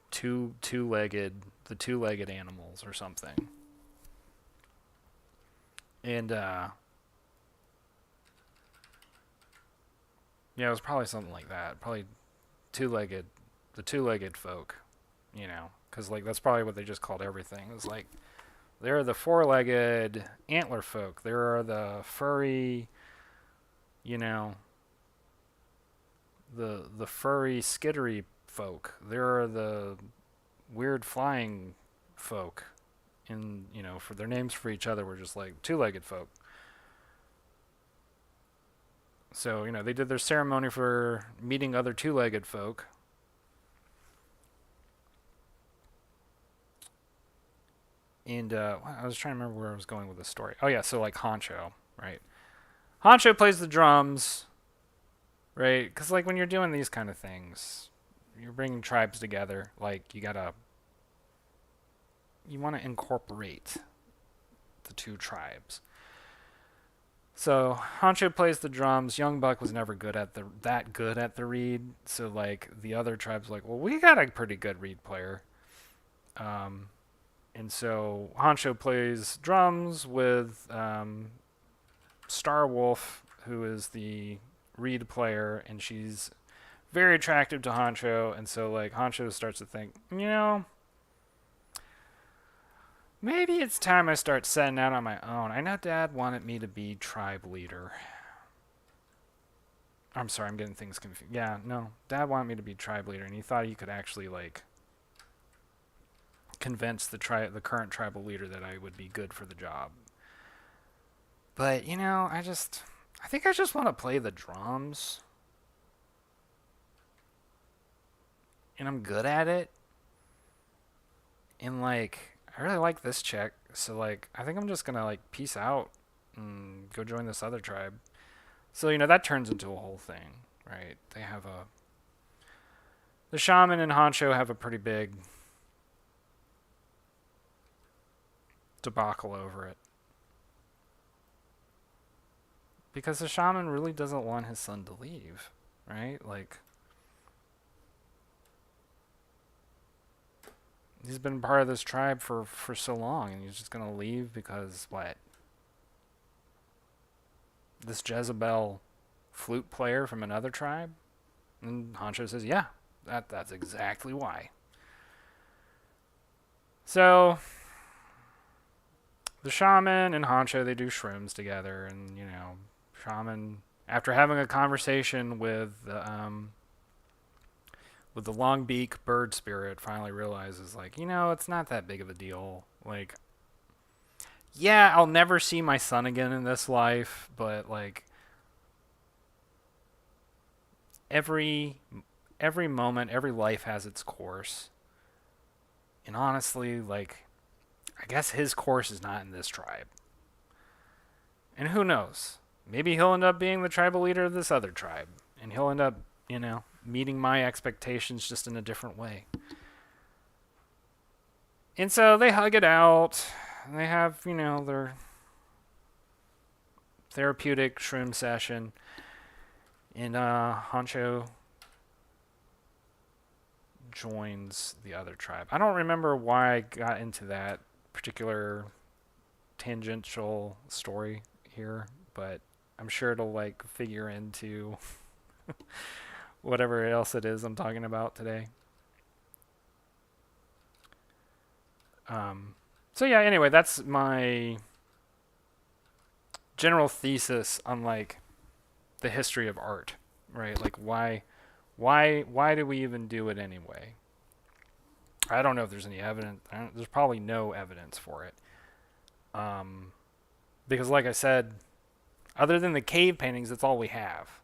the two-legged animals or something. And yeah, it was probably something like that. Probably two-legged, the two-legged folk, because like that's probably what they just called everything. It was like there are the four-legged antler folk. There are the furry, you know, the furry skittery folk. There are the weird flying folk. And for their names for each other were just like two-legged folk. So they did their ceremony for meeting other two-legged folk. And I was trying to remember where I was going with the story. Oh yeah, so like Honcho, right? Honcho plays the drums, right? Because like when you're doing these kind of things, you're bringing tribes together. Like you want to incorporate the two tribes. So Honcho plays the drums. Young Buck was never that good at the reed. So like the other tribes, like, well, we got a pretty good reed player. Um, and so Honcho plays drums with Star Wolf, who is the reed player, and she's very attractive to Honcho. And so like Honcho starts to think, maybe it's time I start setting out on my own. I know Dad wanted me to be tribe leader. I'm sorry, I'm getting things confused. Yeah, no, Dad wanted me to be tribe leader, and he thought he could actually like convince the current tribal leader that I would be good for the job. But I think I just want to play the drums, and I'm good at it. And like, I really like this chick, so like, I think I'm just gonna like peace out and go join this other tribe. So that turns into a whole thing, right? The shaman and Honcho have a pretty big debacle over it. Because the shaman really doesn't want his son to leave, right? Like, he's been part of this tribe for so long, and he's just gonna leave because what? This Jezebel flute player from another tribe? And Honcho says, yeah, that's exactly why. So the shaman and Honcho, they do shrooms together, and shaman, after having a conversation with the long beak bird spirit, finally realizes like, it's not that big of a deal. Like, yeah, I'll never see my son again in this life, but like every moment, every life has its course. And honestly, like, I guess his course is not in this tribe. And who knows? Maybe he'll end up being the tribal leader of this other tribe. And he'll end up, meeting my expectations just in a different way. And so they hug it out. They have, their therapeutic shroom session. And Honcho joins the other tribe. I don't remember why I got into that particular tangential story here, but I'm sure it'll like figure into whatever else it is I'm talking about today. So yeah, anyway, that's my general thesis on like the history of art, right? Like why do we even do it anyway? I don't know if there's any evidence. There's probably no evidence for it. Because like I said, other than the cave paintings, that's all we have.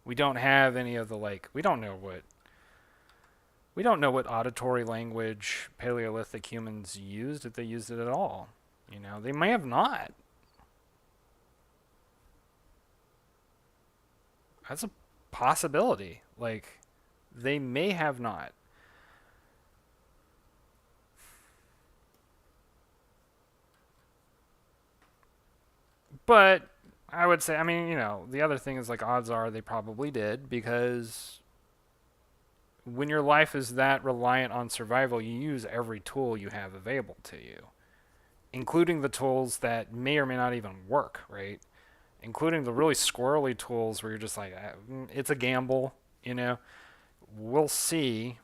We don't have any of the like. We don't know what auditory language Paleolithic humans used, if they used it at all. They may have not. That's a possibility. Like, they may have not. But I would say, I mean, the other thing is like odds are they probably did, because when your life is that reliant on survival, you use every tool you have available to you, including the tools that may or may not even work, right? Including the really squirrely tools where you're just like, it's a gamble, We'll see.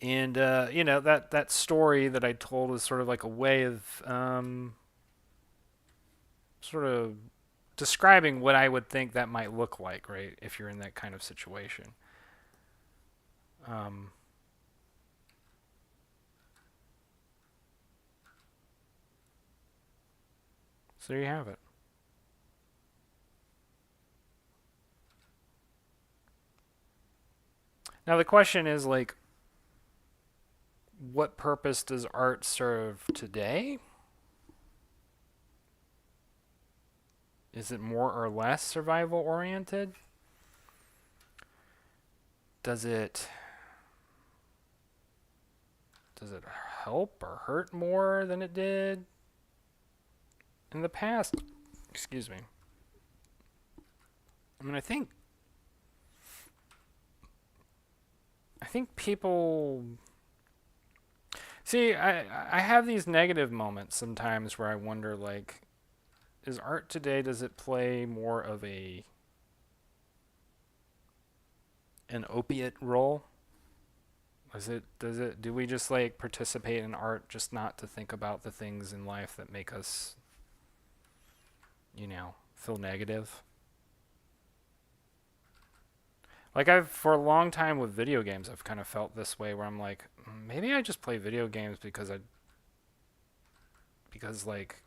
And that story that I told is sort of like a way of sort of describing what I would think that might look like, right? If you're in that kind of situation. Um, so there you have it. Now the question is like, what purpose does art serve today? Is it more or less survival oriented? Does it does it help or hurt more than it did in the past? Excuse me. I mean, I think people see. I have these negative moments sometimes where I wonder, like, is art today? Does it play more of a an opiate role? Do we just like participate in art just not to think about the things in life that make us, feel negative? Like for a long time with video games, I've kind of felt this way where I'm like, maybe I just play video games because like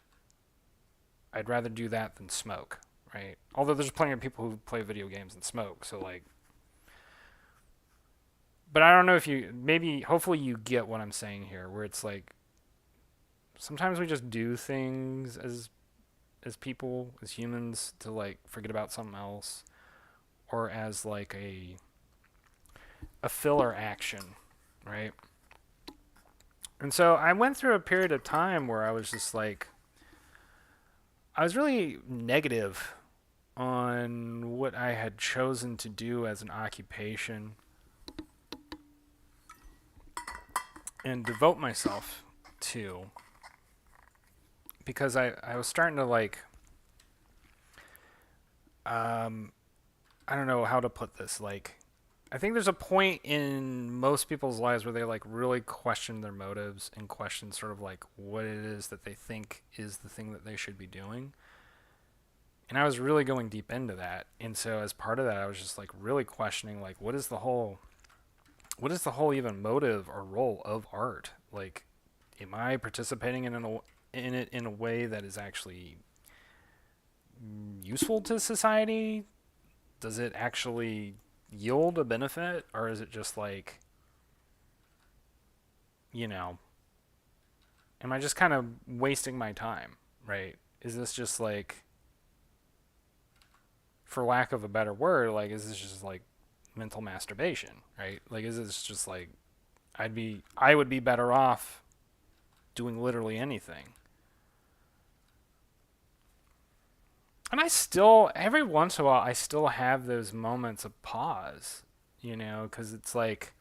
I'd rather do that than smoke, right? Although there's plenty of people who play video games and smoke, so like, but I don't know if hopefully you get what I'm saying here, where it's like sometimes we just do things as people, as humans, to like forget about something else, or as like a filler action, right? And so I went through a period of time where I was just like, I was really negative on what I had chosen to do as an occupation and devote myself to, because I was starting to like, I don't know how to put this. Like, I think there's a point in most people's lives where they like really question their motives and question sort of like what it is that they think is the thing that they should be doing. And I was really going deep into that. And so as part of that, I was just like really questioning like what is the whole even motive or role of art? Like, am I participating in it in a way that is actually useful to society? Does it actually yield a benefit, or is it just like, you know, am I just kind of wasting my time, right? Is this just like, for lack of a better word, like, is this just like mental masturbation, right? Like, is this just like, I would be better off doing literally anything. And I still, every once in a while, I still have those moments of pause, because it's like,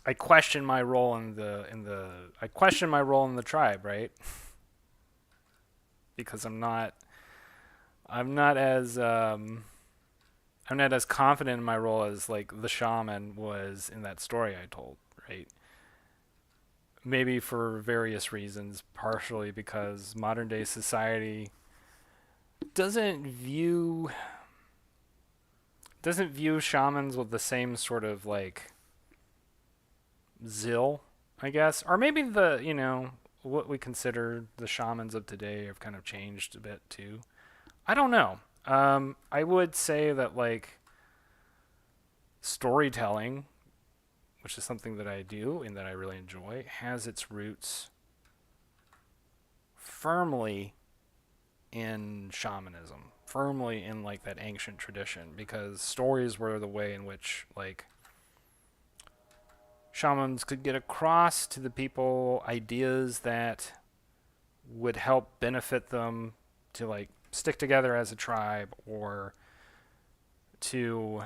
I question my role in the tribe, right? Because I'm not as I'm not as confident in my role as like the shaman was in that story I told, right? Maybe for various reasons, partially because modern day society doesn't view doesn't view shamans with the same sort of like zeal, I guess. Or maybe what we consider the shamans of today have kind of changed a bit too. I don't know. I would say that like storytelling, which is something that I do and that I really enjoy, has its roots firmly in shamanism, firmly in like that ancient tradition, because stories were the way in which like shamans could get across to the people ideas that would help benefit them to like stick together as a tribe, or to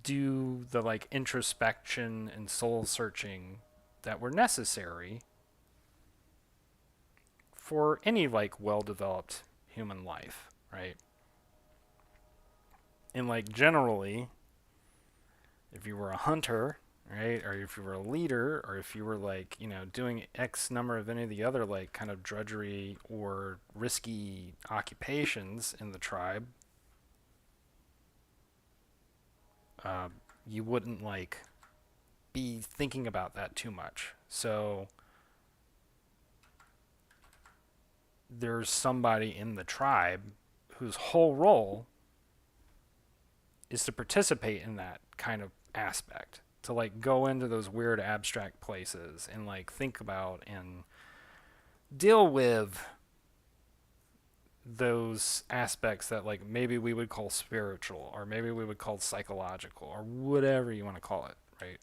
do the like introspection and soul searching that were necessary for any like well developed human life, right? And like generally, if you were a hunter, right, or if you were a leader, or if you were like, doing X number of any of the other like kind of drudgery or risky occupations in the tribe, you wouldn't like be thinking about that too much. So there's somebody in the tribe whose whole role is to participate in that kind of aspect, to like go into those weird abstract places and like think about and deal with those aspects that like maybe we would call spiritual or maybe we would call psychological or whatever you want to call it, right?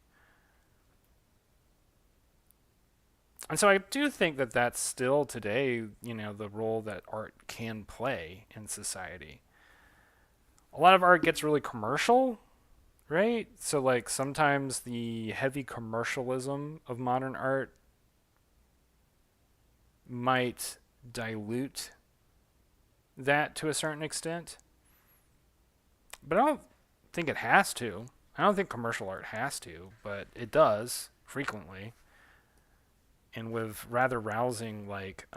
And so I do think that that's still today, the role that art can play in society. A lot of art gets really commercial, right? So like sometimes the heavy commercialism of modern art might dilute that to a certain extent. But I don't think it has to. I don't think commercial art has to, but it does frequently. And with rather rousing, like,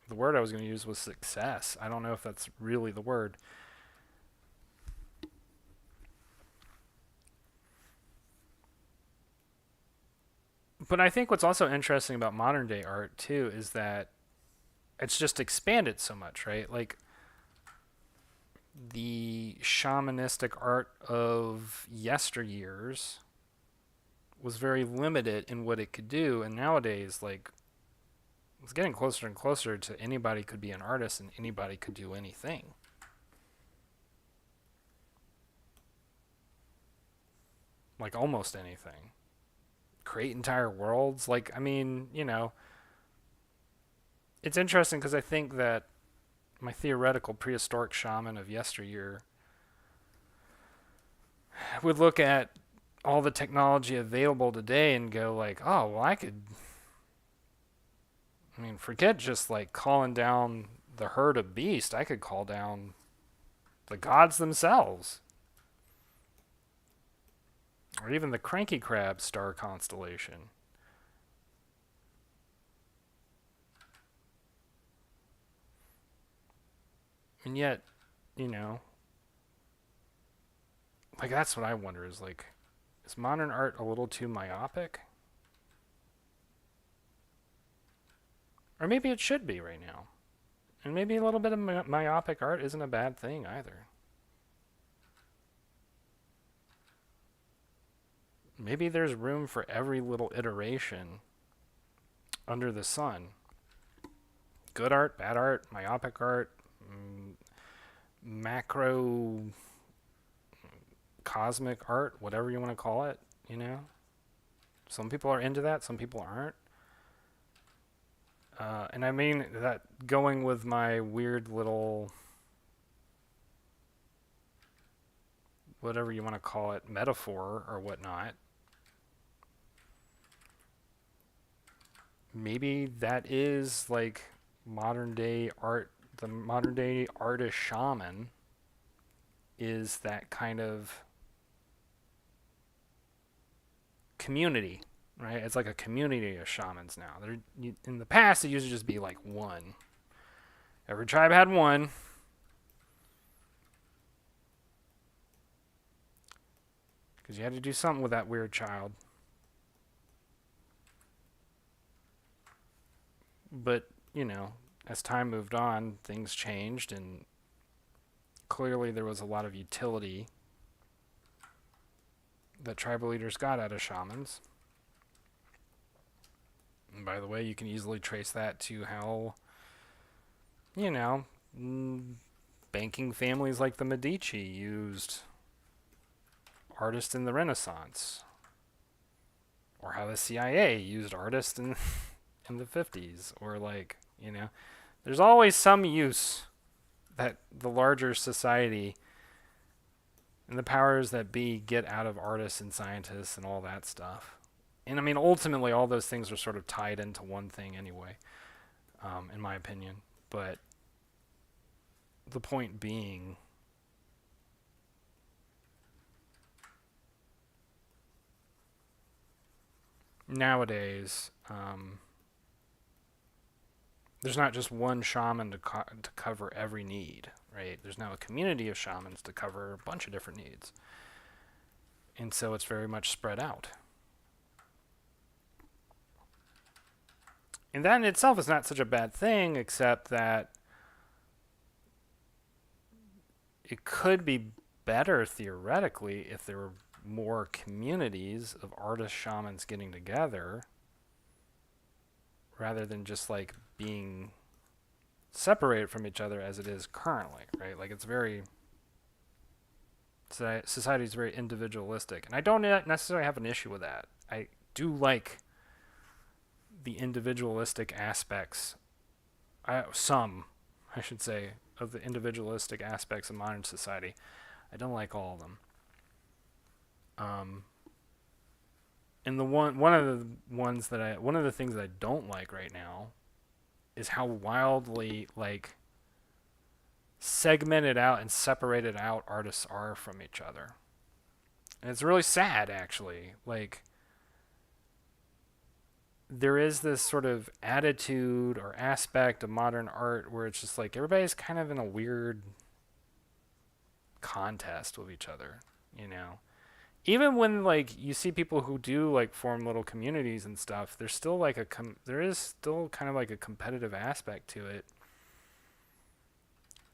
the word I was going to use was success. I don't know if that's really the word. But I think what's also interesting about modern day art, too, is that it's just expanded so much, right? Like, the shamanistic art of yesteryears was very limited in what it could do, and nowadays, like, it's getting closer and closer to anybody could be an artist and anybody could do anything. Like, almost anything. Create entire worlds. Like, I mean, it's interesting because I think that my theoretical prehistoric shaman of yesteryear would look at all the technology available today and go like, oh, well, I mean, forget just like calling down the herd of beasts. I could call down the gods themselves. Or even the cranky crab star constellation. And yet, you know, like that's what I wonder is like, is modern art a little too myopic? Or maybe it should be right now. And maybe a little bit of myopic art isn't a bad thing either. Maybe there's room for every little iteration under the sun. Good art, bad art, myopic art, macro cosmic art, whatever you want to call it, you know? Some people are into that, some people aren't. And I mean that going with my weird little, whatever you want to call it, metaphor or whatnot, maybe that is like modern day art. The modern day artist shaman is that kind of community, right? It's like a community of shamans now. In the past, it used to just be like one. Every tribe had one. Because you had to do something with that weird child. But, as time moved on, things changed, and clearly there was a lot of utility that tribal leaders got out of shamans. And by the way, you can easily trace that to how, you know, banking families like the Medici used artists in the Renaissance, or how the CIA used artists in the 50s, or like, there's always some use that the larger society and the powers that be get out of artists and scientists and all that stuff. And I mean, ultimately, all those things are sort of tied into one thing anyway, in my opinion. But the point being, nowadays, there's not just one shaman to cover every need, right? There's now a community of shamans to cover a bunch of different needs. And so it's very much spread out. And that in itself is not such a bad thing, except that it could be better theoretically if there were more communities of artist shamans getting together rather than just like being separated from each other as it is currently, right? Like it's very society is very individualistic, and I don't necessarily have an issue with that. I do like the individualistic aspects, some, I should say, of the individualistic aspects of modern society. I don't like all of them. Um, and one of the things that I don't like right now is how wildly like segmented out and separated out artists are from each other. And it's really sad, actually. Like, there is this sort of attitude or aspect of modern art where it's just like everybody's kind of in a weird contest with each other, you know? Even when like you see people who do like form little communities and stuff, there's still like there is still kind of like a competitive aspect to it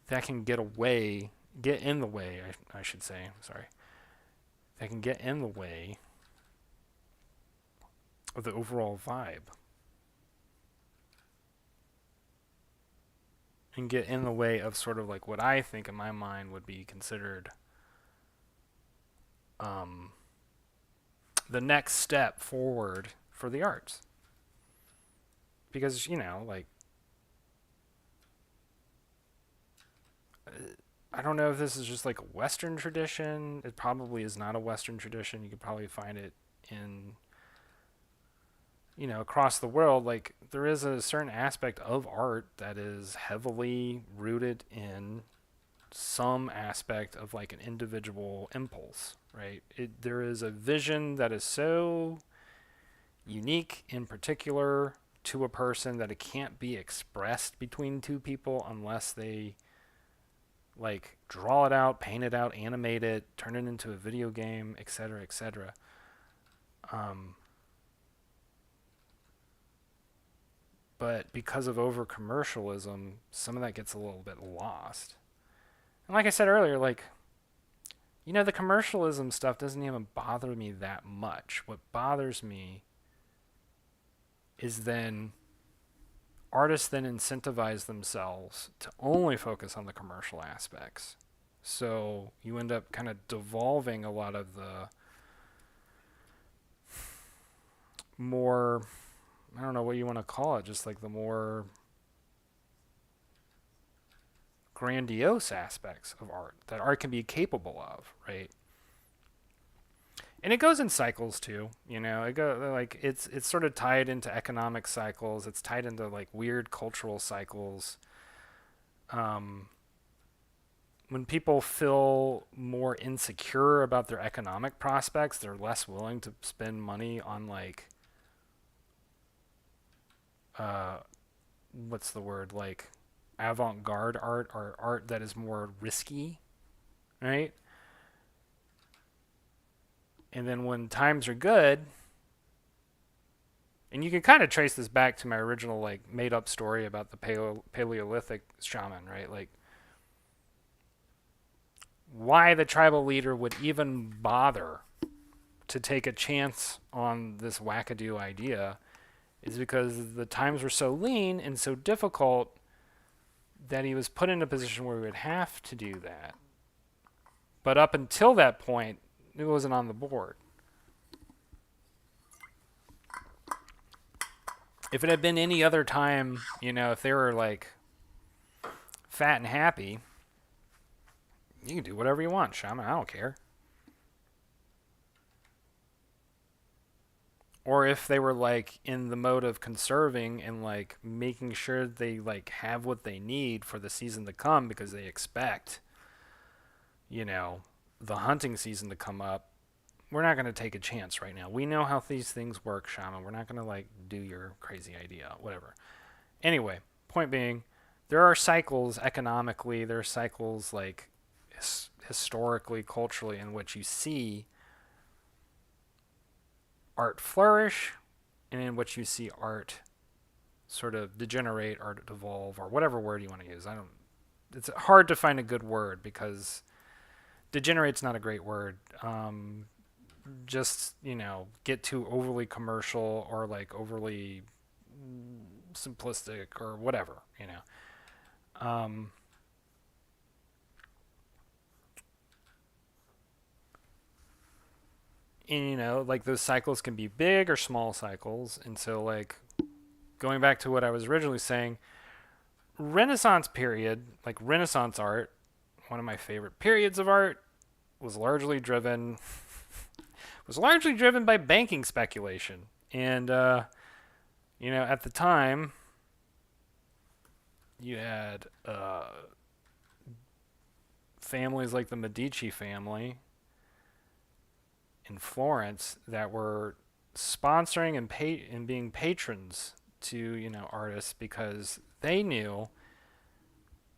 that can get in the way, I should say, sorry, that can get in the way of the overall vibe and get in the way of sort of like what I think in my mind would be considered um, the next step forward for the arts. Because, you know, like, I don't know if this is just like a Western tradition. It probably is not a Western tradition. You could probably find it in, you know, across the world. Like, there is a certain aspect of art that is heavily rooted in some aspect of like an individual impulse, right? There is a vision that is so unique in particular to a person that it can't be expressed between two people unless they like draw it out, paint it out, animate it, turn it into a video game, etc., etc. Um, but because of over commercialism, some of that gets a little bit lost. And like I said earlier, like, you know, the commercialism stuff doesn't even bother me that much. What bothers me is then artists then incentivize themselves to only focus on the commercial aspects. So you end up kind of devolving a lot of the more, I don't know what you want to call it, just like the more grandiose aspects of art that art can be capable of, right? And it goes in cycles too, you know. It go like it's sort of tied into economic cycles. It's tied into like weird cultural cycles. Um, when people feel more insecure about their economic prospects, they're less willing to spend money on like uh, what's the word, like avant-garde art or art that is more risky, right? And then when times are good, and you can kind of trace this back to my original like made up story about the Paleolithic shaman, right? Like why the tribal leader would even bother to take a chance on this wackadoo idea is because the times were so lean and so difficult that he was put in a position where he would have to do that. But up until that point, it wasn't on the board. If it had been any other time, you know, if they were like fat and happy, you can do whatever you want, shaman. I don't care. Or if they were like in the mode of conserving and like making sure they like have what they need for the season to come because they expect, you know, the hunting season to come up. We're not going to take a chance right now. We know how these things work, shaman. We're not going to like do your crazy idea, whatever. Anyway, point being, there are cycles economically, there are cycles like historically, culturally, in which you see art flourish and in which you see art sort of degenerate or devolve or whatever word you want to use. I don't. It's hard to find a good word because degenerate's not a great word. Just, you know, get too overly commercial or like overly simplistic or whatever, you know. Um, and you know, like those cycles can be big or small cycles, and so like going back to what I was originally saying, Renaissance period, like Renaissance art, one of my favorite periods of art, was largely driven by banking speculation. And you know, at the time, you had families like the Medici family in Florence that were sponsoring and being patrons to, you know, artists because they knew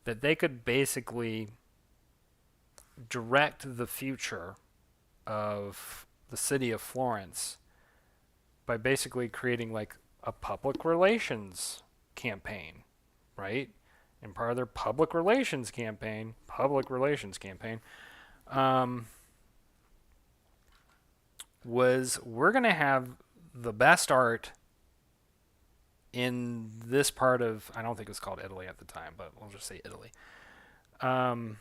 that they could basically direct the future of the city of Florence by basically creating like a campaign, right? And part of their public relations campaign, um, was we're going to have the best art in this part of, I don't think it was called Italy at the time, but we'll just say Italy. Um,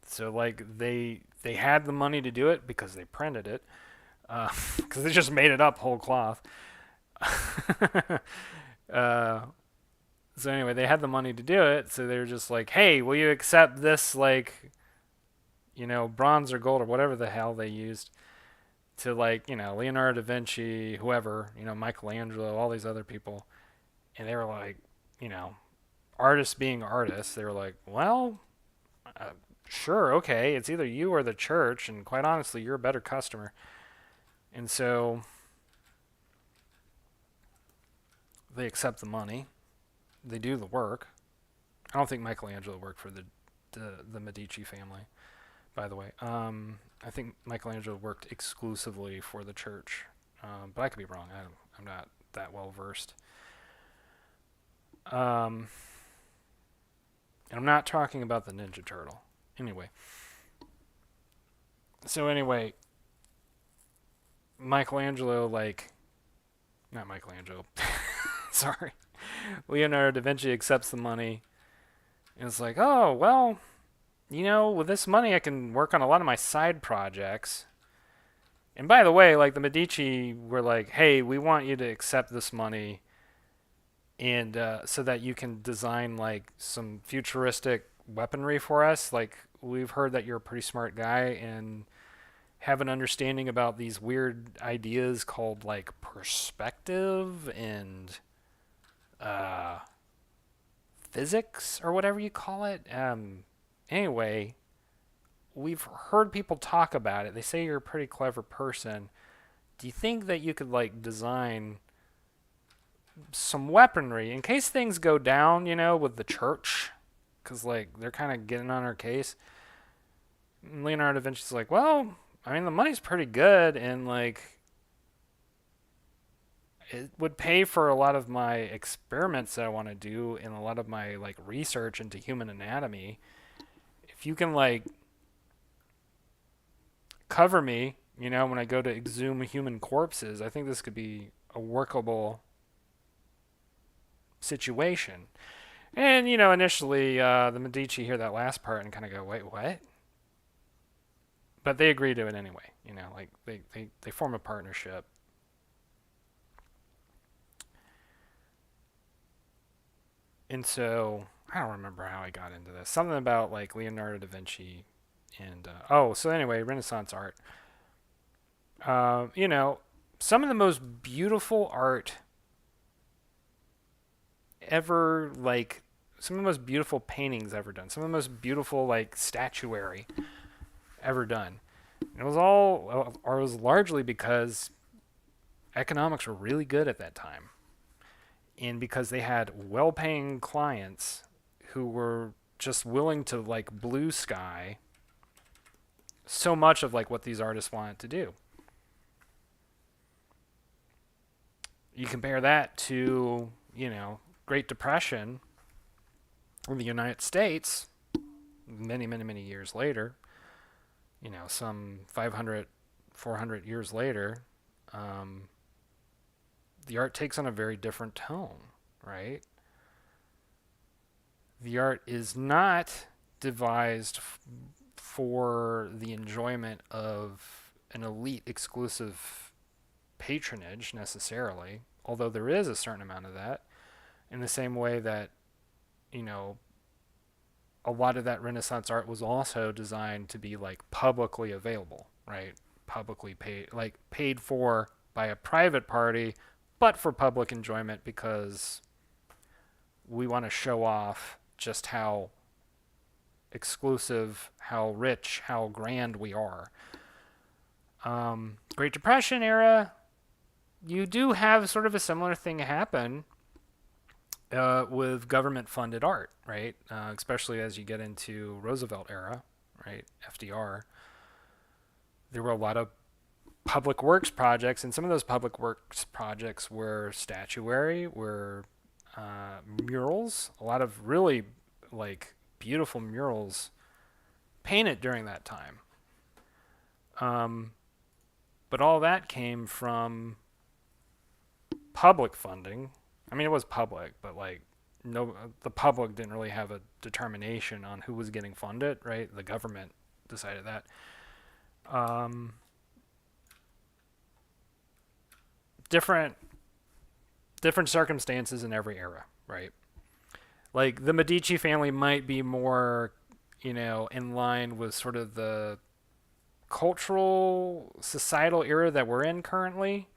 so like they had the money to do it because they printed it, because they just made it up whole cloth. uh, so anyway, they had the money to do it, so they were just like, "Hey, will you accept this like, you know, bronze or gold or whatever the hell they used to like, you know, Leonardo da Vinci, whoever, you know, Michelangelo, all these other people." And they were like, you know, artists being artists, they were like, "Well, uh, sure, okay, it's either you or the church, and quite honestly, you're a better customer." And so they accept the money, they do the work. I don't think Michelangelo worked for the Medici family, by the way. I think Michelangelo worked exclusively for the church, but I could be wrong. I'm not that well versed. Um, and I'm not talking about the Ninja Turtle. Anyway, so anyway, Michelangelo, like, not Michelangelo, sorry, Leonardo da Vinci accepts the money, and it's like, oh, well, you know, with this money, I can work on a lot of my side projects. And by the way, like the Medici were like, hey, we want you to accept this money, and so that you can design like some futuristic weaponry for us. Like we've heard that you're a pretty smart guy and have an understanding about these weird ideas called like perspective and uh, physics or whatever you call it. Anyway, we've heard people talk about it. They say you're a pretty clever person. Do you think that you could like design some weaponry in case things go down, you know, with the church? Because like they're kind of getting on our case. And Leonardo da Vinci's like, well, I mean, the money's pretty good, and like it would pay for a lot of my experiments that I want to do and a lot of my like research into human anatomy. If you can like cover me, you know, when I go to exhume human corpses, I think this could be a workable situation. And, you know, initially, the Medici hear that last part and kind of go, wait, what? But they agree to it anyway. You know, like they form a partnership. And so, I don't remember how I got into this. Something about like Leonardo da Vinci and, oh, so anyway, Renaissance art. You know, some of the most beautiful art ever, like, some of the most beautiful paintings ever done, some of the most beautiful, like, statuary ever done. And it was all, or it was largely because economics were really good at that time. And because they had well paying clients who were just willing to, like, blue sky so much of, like, what these artists wanted to do. You compare that to, you know, Great Depression in the United States, many, many, many years later, you know, some 500, 400 years later, um, the art takes on a very different tone, right? The art is not devised for the enjoyment of an elite exclusive patronage necessarily, although there is a certain amount of that, in the same way that, you know, a lot of that Renaissance art was also designed to be like publicly available, right? Publicly paid, like paid for by a private party, but for public enjoyment because we want to show off just how exclusive, how rich, how grand we are. Great Depression era, you do have sort of a similar thing happen with government-funded art, right? Especially as you get into Roosevelt era, right? FDR. There were a lot of public works projects, and some of those public works projects were statuary, were murals. A lot of really like beautiful murals painted during that time. But all that came from public funding. I mean, it was public, but like no, the public didn't really have a determination on who was getting funded, right? The government decided that. Different circumstances in every era, right? Like the Medici family might be more, you know, in line with sort of the cultural societal era that we're in currently,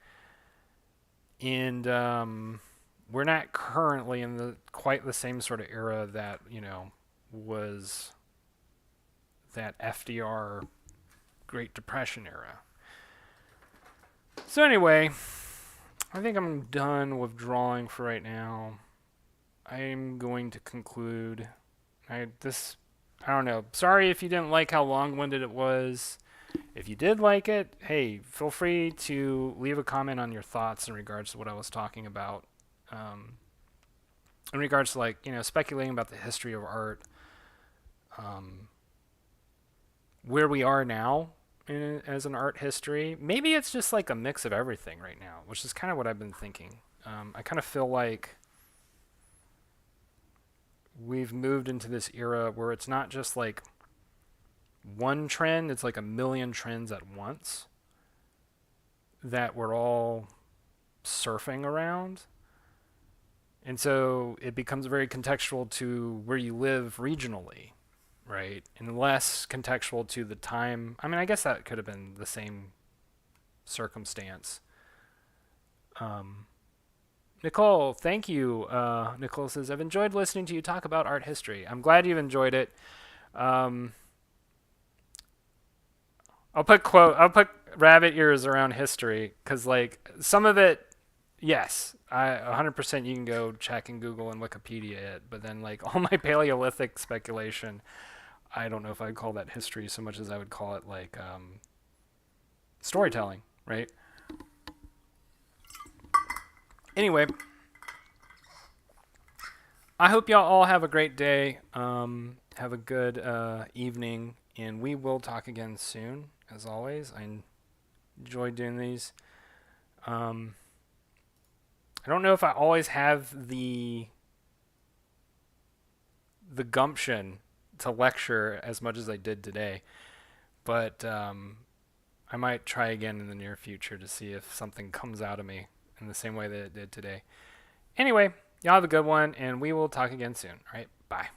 and we're not currently in the quite the same sort of era that, you know, was that FDR Great Depression era. So anyway, I think I'm done with drawing for right now. I'm going to conclude. I don't know. Sorry if you didn't like how long-winded it was. If you did like it, hey, feel free to leave a comment on your thoughts in regards to what I was talking about. In regards to, like, you know, speculating about the history of art, where we are now as an art history. Maybe it's just like a mix of everything right now, which is kind of what I've been thinking. I kind of feel like we've moved into this era where it's not just like one trend, it's like a million trends at once that we're all surfing around. And so it becomes very contextual to where you live regionally, right? And less contextual to the time. I mean, I guess that could have been the same circumstance. Nicole, thank you. Nicole says, I've enjoyed listening to you talk about art history. I'm glad you've enjoyed it. I'll put rabbit ears around history because, like, some of it, yes, 100% you can go check and Google and Wikipedia it. But then, like, all my Paleolithic speculation, I don't know if I'd call that history so much as I would call it, like, storytelling, right? Anyway, I hope y'all all have a great day. Have a good evening, and we will talk again soon. As always, I enjoy doing these. I don't know if I always have the gumption to lecture as much as I did today, but I might try again in the near future to see if something comes out of me in the same way that it did today. Anyway, y'all have a good one, and we will talk again soon. All right, bye.